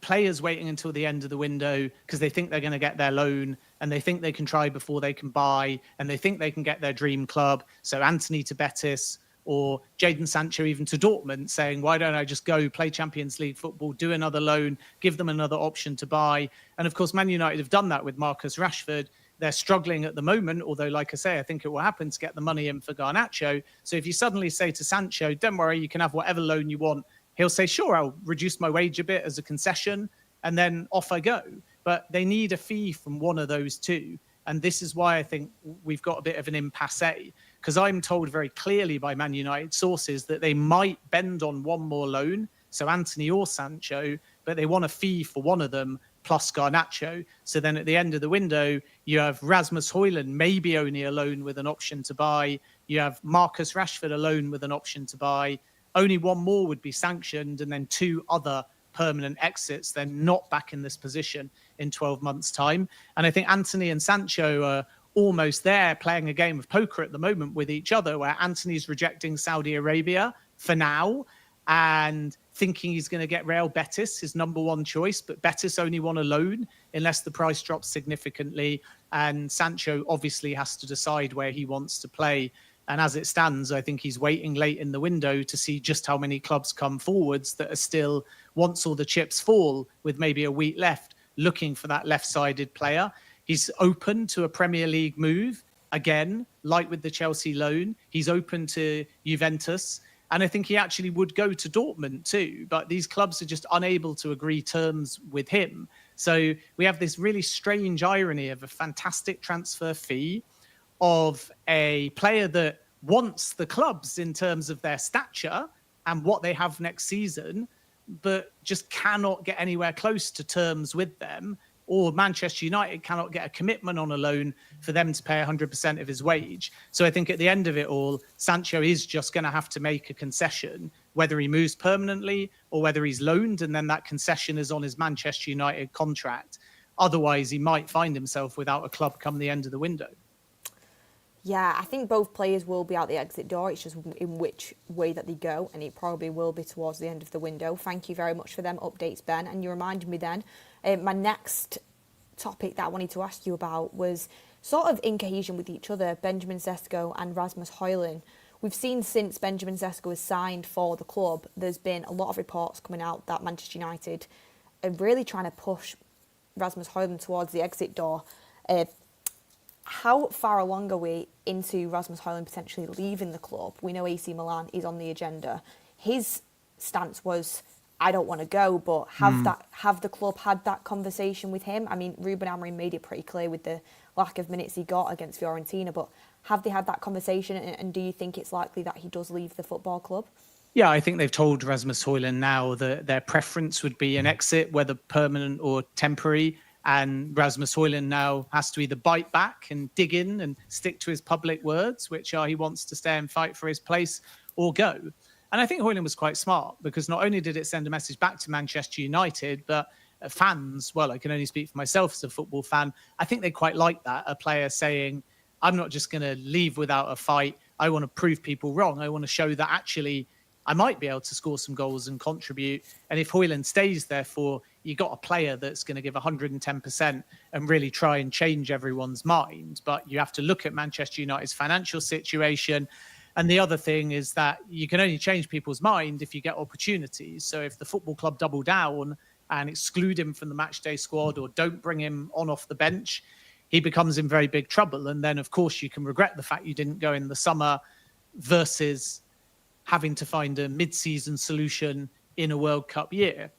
players waiting until the end of the window because they think they're going to get their loan and they think they can try before they can buy and they think they can get their dream club. So Antony to Betis or Jadon Sancho even to Dortmund, saying, why don't I just go play Champions League football, do another loan, give them another option to buy. And of course, Man United have done that with Marcus Rashford. They're struggling at the moment, although, like I say, I think it will happen to get the money in for Garnacho. So if you suddenly say to Sancho, don't worry, you can have whatever loan you want, he'll say, sure, I'll reduce my wage a bit as a concession, and then off I go. But they need a fee from one of those two. And this is why I think we've got a bit of an impasse, because I'm told very clearly by Man United sources that they might bend on one more loan, so Antony or Sancho, but they want a fee for one of them plus Garnacho. So then at the end of the window, you have Rasmus Hojlund, maybe only a loan with an option to buy. You have Marcus Rashford, a loan with an option to buy. Only one more would be sanctioned, and then two other permanent exits. They're not back in this position in 12 months' time. And I think Antony and Sancho are almost there playing a game of poker at the moment with each other, where Antony's rejecting Saudi Arabia for now and thinking he's going to get Real Betis, his number one choice, but Betis only want a loan unless the price drops significantly. And Sancho obviously has to decide where he wants to play. And as it stands, I think he's waiting late in the window to see just how many clubs come forwards that are still, once all the chips fall, with maybe a week left, looking for that left-sided player. He's open to a Premier League move. Again, like with the Chelsea loan, he's open to Juventus. And I think he actually would go to Dortmund too. But these clubs are just unable to agree terms with him. So we have this really strange irony of a fantastic transfer fee, of a player that wants the clubs in terms of their stature and what they have next season, but just cannot get anywhere close to terms with them, or Manchester United cannot get a commitment on a loan for them to pay 100% of his wage. So I think at the end of it all, Sancho is just going to have to make a concession, whether he moves permanently or whether he's loaned, and then that concession is on his Manchester United contract. Otherwise, he might find himself without a club come the end of the window. Yeah, I think both players will be out the exit door. It's just in which way that they go, and it probably will be towards the end of the window. Thank you very much for them updates, Ben. And you reminded me then, my next topic that I wanted to ask you about was sort of in cohesion with each other, Benjamin Sesko and Rasmus Hojlund. We've seen since Benjamin Sesko has signed for the club, there's been a lot of reports coming out that Manchester United are really trying to push Rasmus Hojlund towards the exit door. How far along are we into Rasmus Hojlund potentially leaving the club? We know AC Milan is on the agenda. his stance was, I don't want to go, but have the club had that conversation with him? I mean, Ruben Amorim made it pretty clear with the lack of minutes he got against Fiorentina, but have they had that conversation, and do you think it's likely that he does leave the football club? Yeah, I think they've told Rasmus Hojlund now that their preference would be an exit, whether permanent or temporary. And Rasmus Hojlund now has to either bite back and dig in and stick to his public words, which are he wants to stay and fight for his place, or go. And I think Hojlund was quite smart, because not only did it send a message back to Manchester United, but fans, well, I can only speak for myself as a football fan, I think they quite like that. A player saying, I'm not just going to leave without a fight. I want to prove people wrong. I want to show that actually I might be able to score some goals and contribute. And if Hojlund stays, therefore, you got a player that's going to give 110% and really try and change everyone's mind. But you have to look at Manchester United's financial situation. And the other thing is that you can only change people's mind if you get opportunities. So if the football club double down and exclude him from the matchday squad, or don't bring him on off the bench, he becomes in very big trouble. And then, of course, you can regret the fact you didn't go in the summer, versus having to find a mid-season solution in a World Cup year.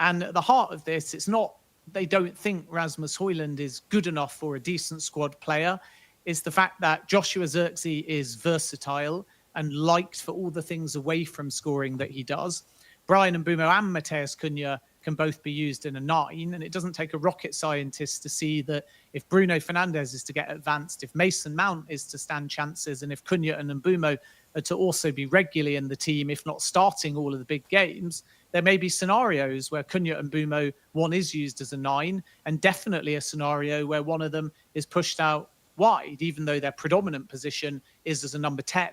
And at the heart of this, it's not they don't think Rasmus Hojlund is good enough for a decent squad player. It's the fact that Joshua Zirkzee is versatile and liked for all the things away from scoring that he does. Bryan Mbeumo and Matheus Cunha can both be used in a 9, and it doesn't take a rocket scientist to see that if Bruno Fernandes is to get advanced, if Mason Mount is to stand chances, and if Cunha and Mbeumo are to also be regularly in the team, if not starting all of the big games, there may be scenarios where Cunha and Mbeumo, one is used as a 9, and definitely a scenario where one of them is pushed out wide, even though their predominant position is as a number 10.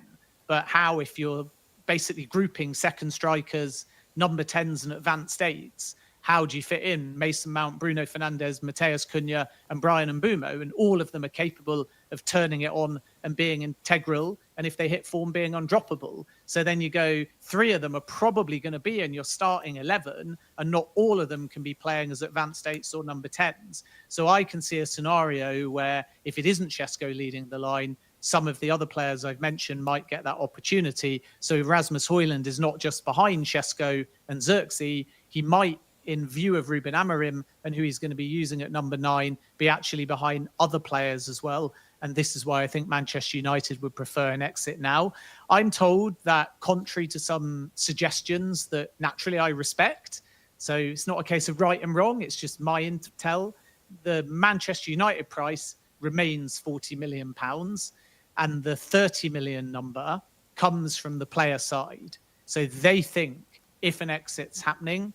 But how, if you're basically grouping second strikers, number 10s and advanced 8s, how do you fit in Mason Mount, Bruno Fernandes, Matheus Cunha and Bryan Mbeumo? And all of them are capable of turning it on and being integral, and if they hit form, being undroppable. So then you go, 3 of them are probably going to be in your starting 11, and not all of them can be playing as advanced 8s or number 10s. So I can see a scenario where if it isn't Sesko leading the line, some of the other players I've mentioned might get that opportunity. So Rasmus Hojlund is not just behind Sesko and Zirkzee, he might, in view of Ruben Amorim and who he's going to be using at number 9, be actually behind other players as well. And this is why I think Manchester United would prefer an exit now. I'm told that, contrary to some suggestions that naturally I respect, so it's not a case of right and wrong, it's just my intel, the Manchester United price remains £40 million, and the 30 million number comes from the player side. So they think if an exit's happening,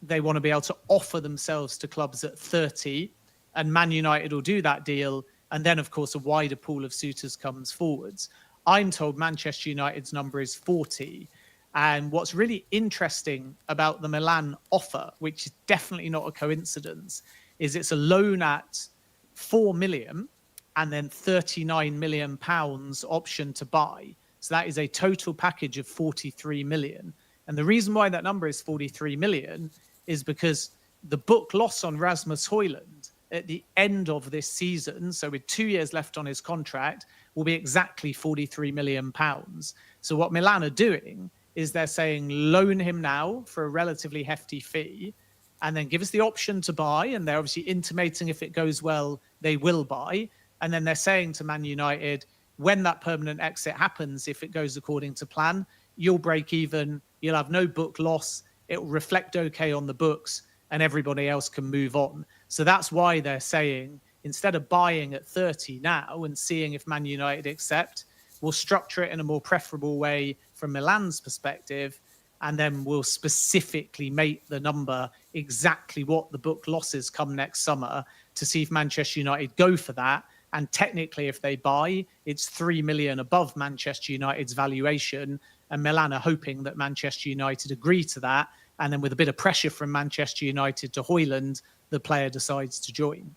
they want to be able to offer themselves to clubs at 30, and Man United will do that deal. And then, of course, a wider pool of suitors comes forwards. I'm told Manchester United's number is 40. And what's really interesting about the Milan offer, which is definitely not a coincidence, is it's a loan at 4 million and then 39 million pounds option to buy. So that is a total package of 43 million. And the reason why that number is 43 million is because the book loss on Rasmus Hojlund at the end of this season, so with 2 years left on his contract, will be exactly 43 million pounds. So what Milan are doing is they're saying loan him now for a relatively hefty fee and then give us the option to buy. And they're obviously intimating if it goes well, they will buy. And then they're saying to Man United, when that permanent exit happens, if it goes according to plan, you'll break even, you'll have no book loss, it will reflect okay on the books, and everybody else can move on. So that's why they're saying, instead of buying at 30 now and seeing if Man United accept, we'll structure it in a more preferable way from Milan's perspective, and then we'll specifically make the number exactly what the book losses come next summer to see if Manchester United go for that. And technically, if they buy, it's 3 million above Manchester United's valuation. And Milan are hoping that Manchester United agree to that. And then with a bit of pressure from Manchester United to Hojlund, the player decides to join.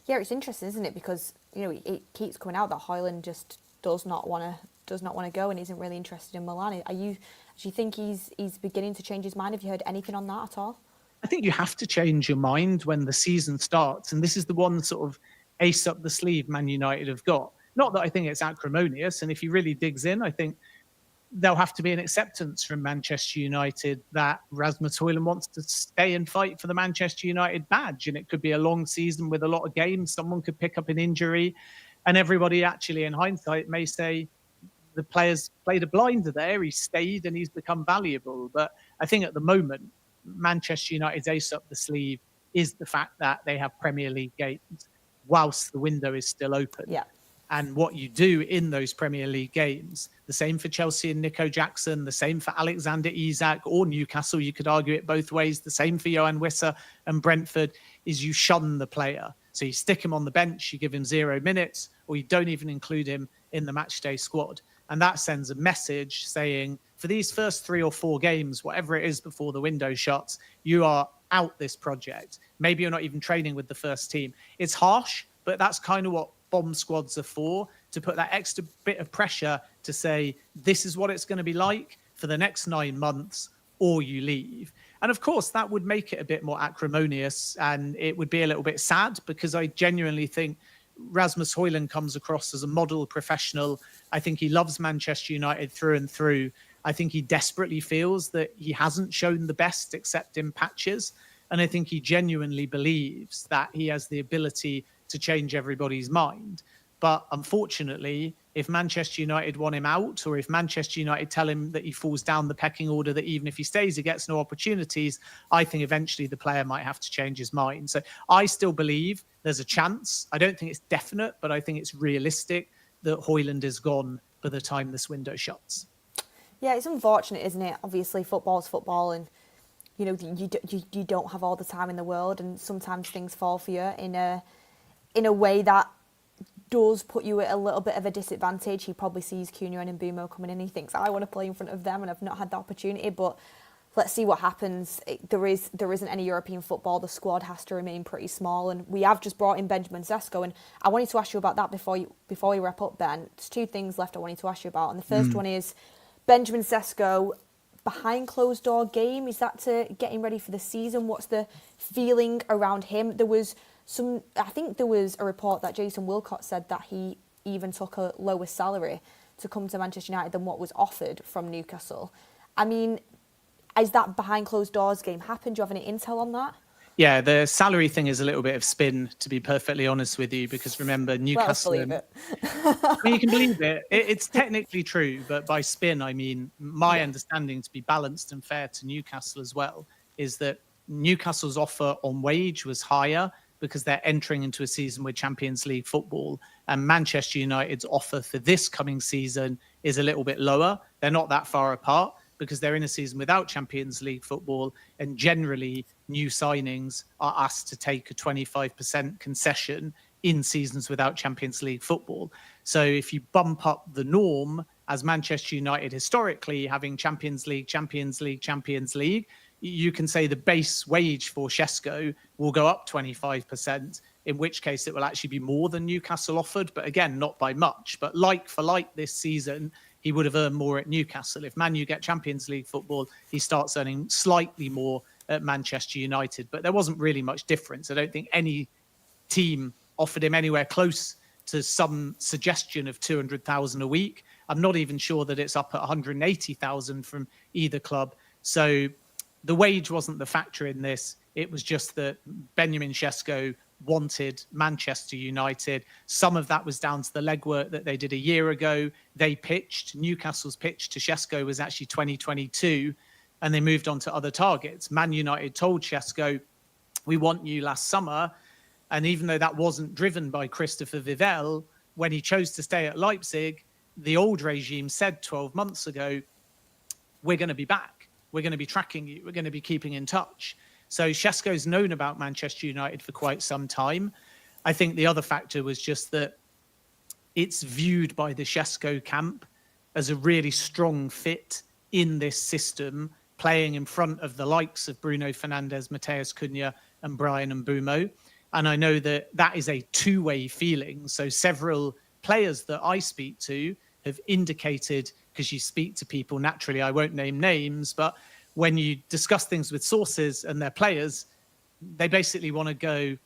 Yeah, it's interesting, isn't it? Because, you know, it keeps coming out that Hojlund just does not want to go and isn't really interested in Milan. Do you think he's beginning to change his mind? Have you heard anything on that at all? I think you have to change your mind when the season starts. And this is the one sort of ace up the sleeve Man United have got. Not that I think it's acrimonious. And if he really digs in, I think there'll have to be an acceptance from Manchester United that Rasmus Hojlund wants to stay and fight for the Manchester United badge. And it could be a long season with a lot of games. Someone could pick up an injury. And everybody actually, in hindsight, may say the players played a blinder there. He stayed and he's become valuable. But I think at the moment, Manchester United's ace up the sleeve is the fact that they have Premier League games whilst the window is still open. Yeah. And what you do in those Premier League games, the same for Chelsea and Nico Jackson, the same for Alexander Isak or Newcastle, you could argue it both ways, the same for Johan Wissa and Brentford, is you shun the player. So you stick him on the bench, you give him 0 minutes, or you don't even include him in the matchday squad. And that sends a message saying, for these first 3 or 4 games, whatever it is before the window shuts, you are out this project. Maybe you're not even training with the first team. It's harsh, but that's kind of what bomb squads are for, to put that extra bit of pressure to say, this is what it's going to be like for the next 9 months, or you leave. And of course, that would make it a bit more acrimonious, and it would be a little bit sad, because I genuinely think Rasmus Hojlund comes across as a model professional. I think he loves Manchester United through and through. I think he desperately feels that he hasn't shown the best except in patches. And I think he genuinely believes that he has the ability to change everybody's mind. But unfortunately, if Manchester United want him out, or if Manchester United tell him that he falls down the pecking order, that even if he stays, he gets no opportunities, I think eventually the player might have to change his mind. So I still believe there's a chance. I don't think it's definite, but I think it's realistic that Hojlund is gone by the time this window shuts. Yeah, it's unfortunate, isn't it? Obviously, football's football, and you know you don't have all the time in the world, and sometimes things fall for you in a way that does put you at a little bit of a disadvantage. He probably sees Cunha and Mbeumo coming in and he thinks, I want to play in front of them, and I've not had the opportunity. But let's see what happens. There isn't any European football. The squad has to remain pretty small, and we have just brought in Benjamin Sesko, and I wanted to ask you about that before we wrap up, Ben. There's 2 things left I wanted to ask you about, and the first one is Benjamin Sesko behind closed door game. Is that to getting ready for the season? What's the feeling around him? I think there was a report that Jason Wilcott said that he even took a lower salary to come to Manchester United than what was offered from Newcastle. I mean, is that behind closed doors game happened? Do you have any intel on that? Yeah, the salary thing is a little bit of spin, to be perfectly honest with you, because remember, Newcastle... Well, believe it. I mean, you can believe it. It's technically true, but by spin, I mean, my understanding, to be balanced and fair to Newcastle as well, is that Newcastle's offer on wage was higher because they're entering into a season with Champions League football, and Manchester United's offer for this coming season is a little bit lower. They're not that far apart, because they're in a season without Champions League football, and generally new signings are asked to take a 25% concession in seasons without Champions League football. So if you bump up the norm, as Manchester United historically having Champions League, you can say the base wage for Sesko will go up 25%, in which case it will actually be more than Newcastle offered, but again, not by much. But like for like this season, he would have earned more at Newcastle. If Man U get Champions League football, he starts earning slightly more at Manchester United. But there wasn't really much difference. I don't think any team offered him anywhere close to some suggestion of 200,000 a week. I'm not even sure that it's up at 180,000 from either club. So the wage wasn't the factor in this. It was just that Benjamin Sesko wanted Manchester United. Some of that was down to the legwork that they did a year ago. Newcastle's pitch to Sesko was actually 2022, and they moved on to other targets. Man United told Sesko, we want you last summer. And even though that wasn't driven by Christopher Vivell, when he chose to stay at Leipzig, the old regime said 12 months ago, we're going to be back. We're going to be tracking you. We're going to be keeping in touch. So Sesko's known about Manchester United for quite some time. I think the other factor was just that it's viewed by the Sesko camp as a really strong fit in this system, playing in front of the likes of Bruno Fernandes, Matheus Cunha and Brian Mbeumo. And I know that that is a two-way feeling. So several players that I speak to have indicated, because you speak to people, naturally, I won't name names, but when you discuss things with sources and their players, they basically want to go,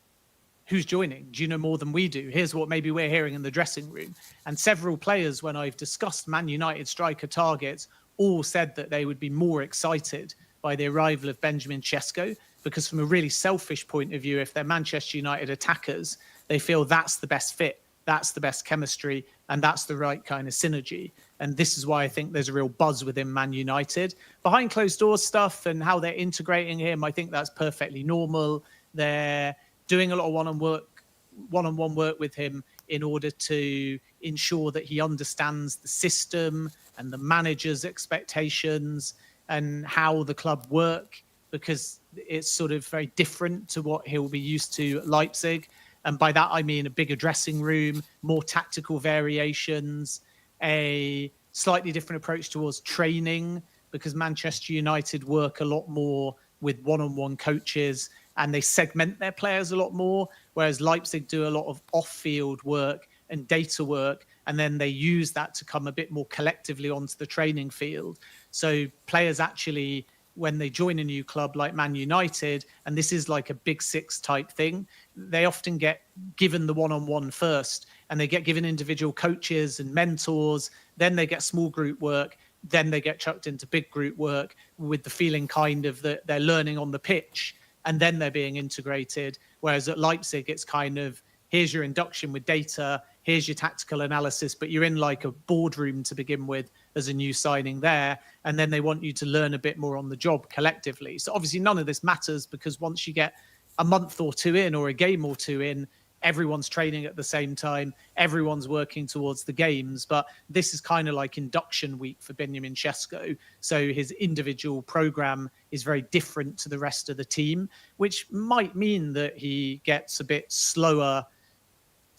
who's joining? Do you know more than we do? Here's what maybe we're hearing in the dressing room. And several players, when I've discussed Man United striker targets, all said that they would be more excited by the arrival of Benjamin Sesko, because from a really selfish point of view, if they're Manchester United attackers, they feel that's the best fit, that's the best chemistry, and that's the right kind of synergy. And this is why I think there's a real buzz within Man United. Behind closed doors stuff and how they're integrating him, I think that's perfectly normal. They're doing a lot of one-on-one work with him in order to ensure that he understands the system and the manager's expectations and how the club work, because it's sort of very different to what he'll be used to at Leipzig. And by that, I mean a bigger dressing room, more tactical variations, a slightly different approach towards training, because Manchester United work a lot more with one-on-one coaches and they segment their players a lot more, whereas Leipzig do a lot of off-field work and data work, and then they use that to come a bit more collectively onto the training field. So players actually, when they join a new club like Man United, and this is like a big six type thing, they often get given the one-on-one first, and they get given individual coaches and mentors, then they get small group work, then they get chucked into big group work with the feeling kind of that they're learning on the pitch, and then they're being integrated. Whereas at Leipzig, it's kind of, here's your induction with data, here's your tactical analysis, but you're in like a boardroom to begin with as a new signing there. And then they want you to learn a bit more on the job collectively. So obviously none of this matters, because once you get a month or two in or a game or two in, everyone's training at the same time, everyone's working towards the games. But this is kind of like induction week for Benjamin Sesko. So his individual program is very different to the rest of the team, which might mean that he gets a bit slower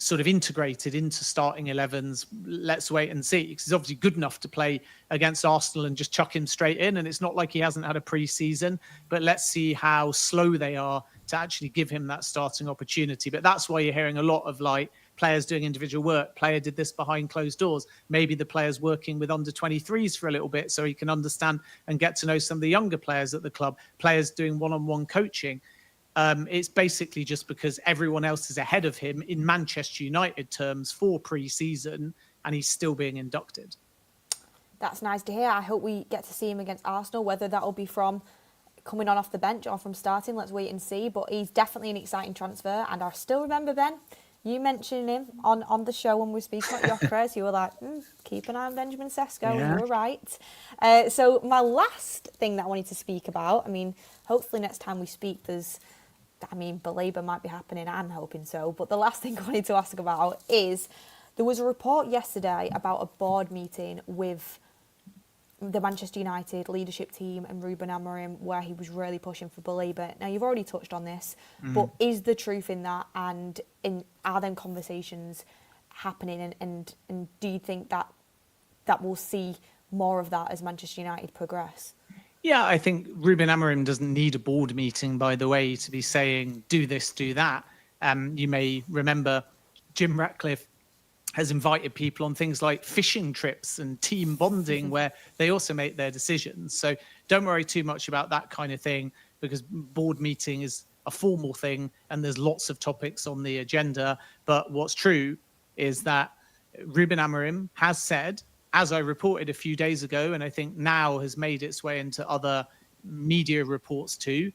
sort of integrated into starting 11s. Let's wait and see, because he's obviously good enough to play against Arsenal and just chuck him straight in. And it's not like he hasn't had a pre-season, but let's see how slow they are to actually give him that starting opportunity. But that's why you're hearing a lot of like players doing individual work. Player did this behind closed doors. Maybe the player's working with under 23s for a little bit so he can understand and get to know some of the younger players at the club. Players doing one-on-one coaching. It's basically just because everyone else is ahead of him in Manchester United terms for pre-season, and he's still being inducted. That's nice to hear. I hope we get to see him against Arsenal, whether that'll be from coming on off the bench or from starting. Let's wait and see. But he's definitely an exciting transfer. And I still remember, Ben, you mentioning him on the show when we were speaking about Gyökeres. You were like, keep an eye on Benjamin Sesko. Yeah. You were right. So my last thing that I wanted to speak about, I mean, hopefully next time we speak, Baleba might be happening, I'm hoping so. But the last thing I wanted to ask about is, there was a report yesterday about a board meeting with the Manchester United leadership team and Ruben Amorim, where he was really pushing for Baleba. Now, you've already touched on this, but is the truth in that, and are them conversations happening, and do you think that we'll see more of that as Manchester United progress? Yeah, I think Ruben Amorim doesn't need a board meeting, by the way, to be saying, do this, do that. You may remember Jim Ratcliffe has invited people on things like fishing trips and team bonding where they also make their decisions. So don't worry too much about that kind of thing, because board meeting is a formal thing and there's lots of topics on the agenda. But what's true is that Ruben Amorim has said, as I reported a few days ago, and I think now has made its way into other media reports too,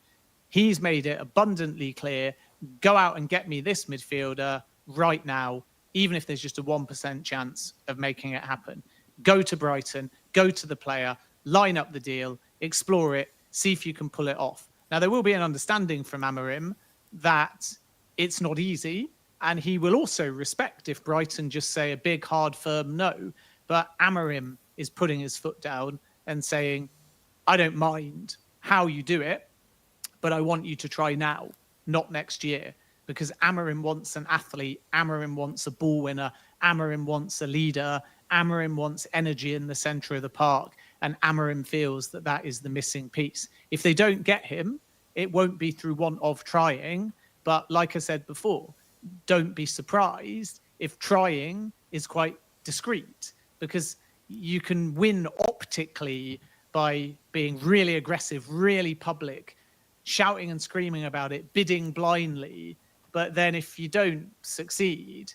he's made it abundantly clear, go out and get me this midfielder right now, even if there's just a 1% chance of making it happen. Go to Brighton, go to the player, line up the deal, explore it, see if you can pull it off. Now, there will be an understanding from Amorim that it's not easy, and he will also respect if Brighton just say a big, hard, firm no. But Amorim is putting his foot down and saying, I don't mind how you do it, but I want you to try now, not next year. Because Amorim wants an athlete, Amorim wants a ball winner, Amorim wants a leader, Amorim wants energy in the centre of the park, and Amorim feels that that is the missing piece. If they don't get him, it won't be through want of trying, but like I said before, don't be surprised if trying is quite discreet, because you can win optically by being really aggressive, really public, shouting and screaming about it, bidding blindly. But then if you don't succeed,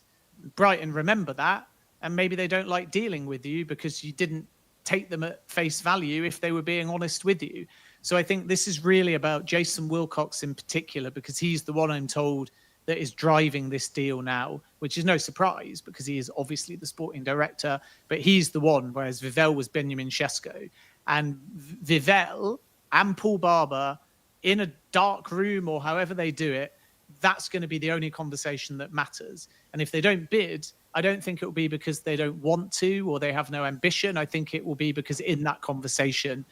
Brighton remember that, and maybe they don't like dealing with you because you didn't take them at face value if they were being honest with you. So I think this is really about Jason Wilcox in particular, because he's the one I'm told that is driving this deal now, which is no surprise because he is obviously the sporting director, but he's the one, whereas Vivell was Benjamin Sesko. And Vivell and Paul Barber in a dark room or however they do it, that's going to be the only conversation that matters. And if they don't bid, I don't think it will be because they don't want to or they have no ambition. I think it will be because in that conversation,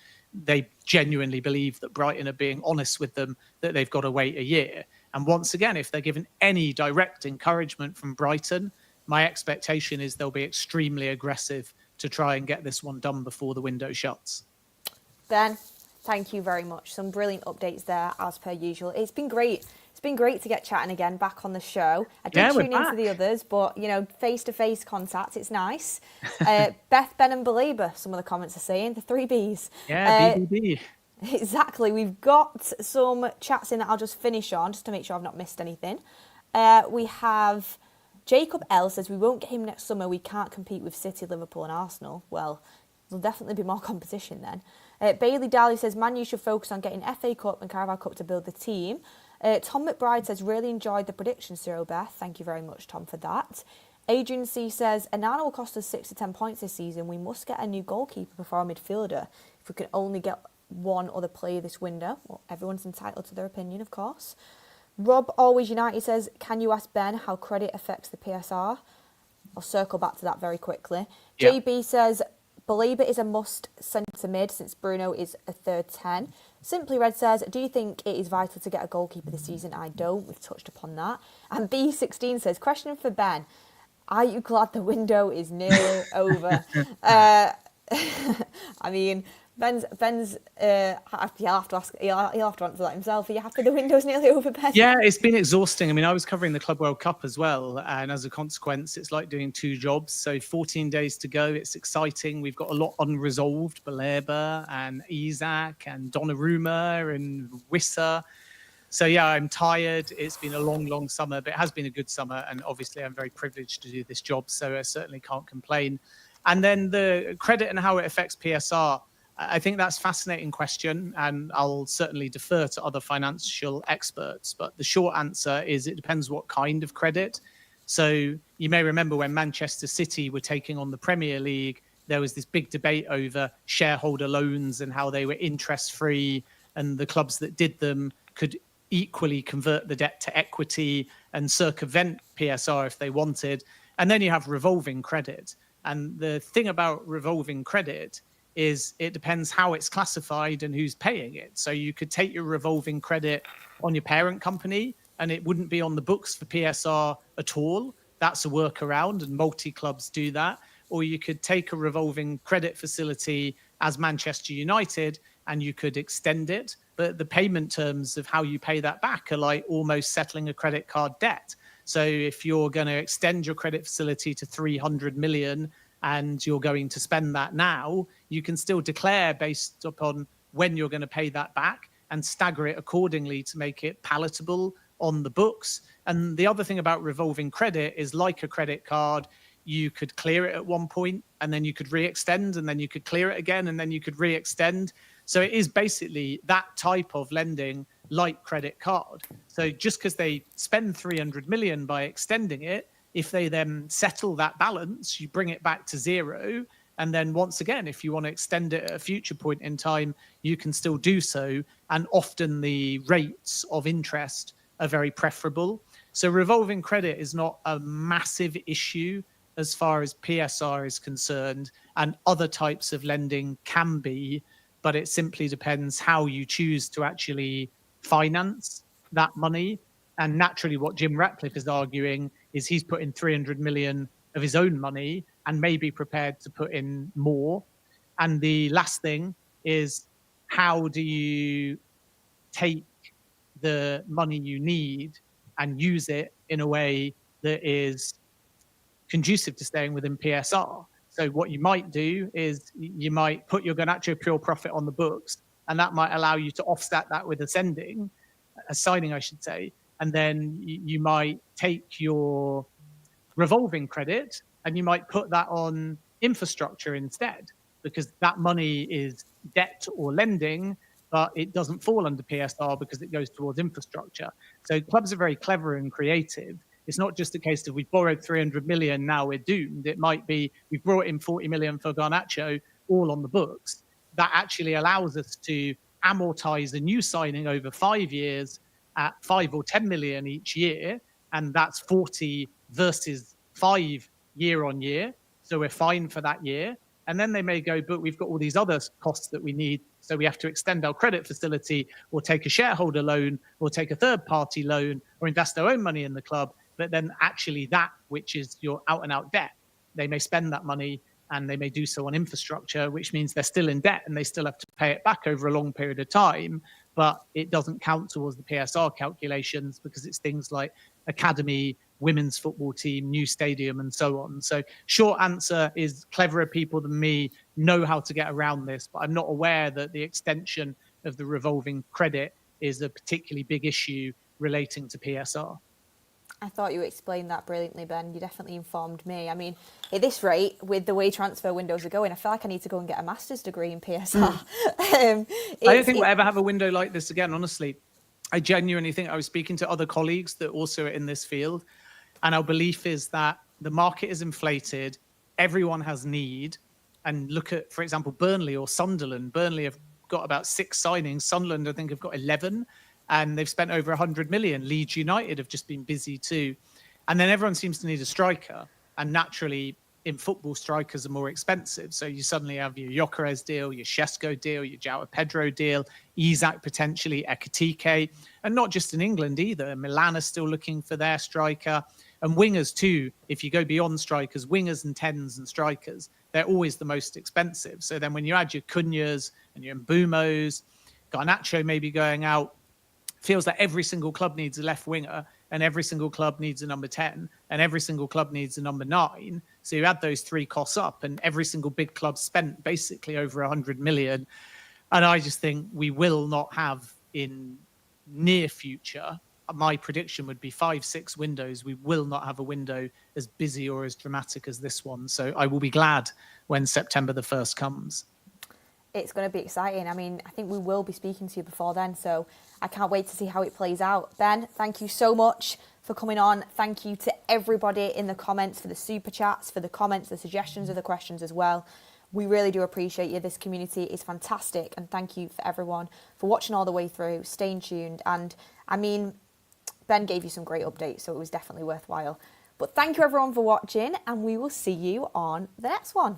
they genuinely believe that Brighton are being honest with them, that they've got to wait a year. And once again, if they're given any direct encouragement from Brighton, my expectation is they'll be extremely aggressive to try and get this one done before the window shuts. Ben, thank you very much. Some brilliant updates there, as per usual. It's been great. It's been great to get chatting again back on the show. I did tune into the others, but, you know, face-to-face contact, it's nice. Beth, Ben and Baleba, some of the comments are saying, the 3 Bs. Yeah, BBB. Exactly. We've got some chats in that I'll just finish on, just to make sure I've not missed anything. We have Jacob L says, we won't get him next summer. We can't compete with City, Liverpool and Arsenal. Well, there'll definitely be more competition then. Bailey Daly says, Man U should focus on getting FA Cup and Carabao Cup to build the team. Tom McBride says, really enjoyed the prediction, Cyril Beth. Thank you very much, Tom, for that. Adrian C says, Anana will cost us 6 to 10 points this season. We must get a new goalkeeper before our midfielder. If we can only get one other player this window. Well, everyone's entitled to their opinion, of course. Rob Always United says, can you ask Ben how credit affects the PSR? I'll circle back to that very quickly. Yeah. JB says, Baleba is a must centre mid since Bruno is a third 10. Simply Red says, do you think it is vital to get a goalkeeper this season? I don't. We've touched upon that. And B16 says, question for Ben. Are you glad the window is nearly over? I mean, Ben's he'll have to answer that himself. Are you happy the window's nearly over, Ben? Yeah, it's been exhausting. I mean, I was covering the Club World Cup as well, and as a consequence, it's like doing 2 jobs. So 14 days to go. It's exciting. We've got a lot unresolved. Baleba and Isak and Donnarumma and Wissa. So yeah, I'm tired. It's been a long summer, but it has been a good summer, and obviously I'm very privileged to do this job, so I certainly can't complain. And then the credit and how it affects PSR. I think that's a fascinating question, and I'll certainly defer to other financial experts. But the short answer is it depends what kind of credit. So you may remember when Manchester City were taking on the Premier League, there was this big debate over shareholder loans and how they were interest-free, and the clubs that did them could equally convert the debt to equity and circumvent PSR if they wanted. And then you have revolving credit. And the thing about revolving credit is it depends how it's classified and who's paying it. So you could take your revolving credit on your parent company and it wouldn't be on the books for PSR at all. That's a workaround, and multi-clubs do that. Or you could take a revolving credit facility as Manchester United and you could extend it. But the payment terms of how you pay that back are like almost settling a credit card debt. So if you're going to extend your credit facility to 300 million and you're going to spend that now, you can still declare based upon when you're going to pay that back and stagger it accordingly to make it palatable on the books. And the other thing about revolving credit is, like a credit card, you could clear it at one point and then you could re-extend and then you could clear it again and then you could re-extend. So it is basically that type of lending like credit card. So just because they spend 300 million by extending it, if they then settle that balance, you bring it back to zero. And then once again, if you want to extend it at a future point in time, you can still do so. And often the rates of interest are very preferable. So revolving credit is not a massive issue as far as PSR is concerned, and other types of lending can be, but it simply depends how you choose to actually finance that money. And naturally, what Jim Ratcliffe is arguing is he's put in 300 million of his own money and may be prepared to put in more. And the last thing is, how do you take the money you need and use it in a way that is conducive to staying within PSR? So what you might do is you might put your Garnacho pure profit on the books, and that might allow you to offset that with a signing, I should say. and then you might take your revolving credit and you might put that on infrastructure instead, because that money is debt or lending, but it doesn't fall under PSR because it goes towards infrastructure. So clubs are very clever and creative. It's not just a case of we've borrowed 300 million, now we're doomed. It might be we've brought in 40 million for Garnacho, all on the books. That actually allows us to amortize a new signing over 5 years at 5 or 10 million each year. And that's 40 versus 5 year on year. So we're fine for that year. And then they may go, but we've got all these other costs that we need. So we have to extend our credit facility or take a shareholder loan or take a third party loan or invest our own money in the club. But then actually that, which is your out and out debt, they may spend that money and they may do so on infrastructure, which means they're still in debt and they still have to pay it back over a long period of time. But it doesn't count towards the PSR calculations because it's things like academy, women's football team, new stadium, and so on. So short answer is cleverer people than me know how to get around this, but I'm not aware that the extension of the revolving credit is a particularly big issue relating to PSR. I thought you explained that brilliantly, Ben. You definitely informed me. I mean, at this rate, with the way transfer windows are going, I feel like I need to go and get a master's degree in PSR. I don't think we'll ever have a window like this again, honestly. I genuinely think I was speaking to other colleagues that also are in this field, and our belief is that the market is inflated, everyone has need, and look at, for example, Burnley or Sunderland. Burnley have got about 6 signings. Sunderland, I think, have got 11, and they've spent over 100 million. Leeds United have just been busy too. And then everyone seems to need a striker, and naturally, in football, strikers are more expensive. So you suddenly have your Gyökeres deal, your Sesko deal, your João Pedro deal, Isak potentially, Ekitike, and not just in England either. Milan are still looking for their striker, and wingers too. If you go beyond strikers, wingers and 10s and strikers, they're always the most expensive. So then when you add your Cunhas and your Mbumos, Garnacho maybe going out, feels like every single club needs a left winger, and every single club needs a number 10, and every single club needs a number 9. So you add those 3 costs up, and every single big club spent basically over 100 million. And I just think we will not have in near future, my prediction would be 5-6 windows. We will not have a window as busy or as dramatic as this one. So I will be glad when September the 1st comes. It's going to be exciting. I mean, I think we will be speaking to you before then, so I can't wait to see how it plays out. Ben, thank you so much for coming on. Thank you to everybody in the comments for the super chats, for the comments, the suggestions of the questions as well. We really do appreciate you. This community is fantastic, and thank you for everyone for watching all the way through, staying tuned. And I mean, Ben gave you some great updates, so it was definitely worthwhile. But thank you everyone for watching, and we will see you on the next one.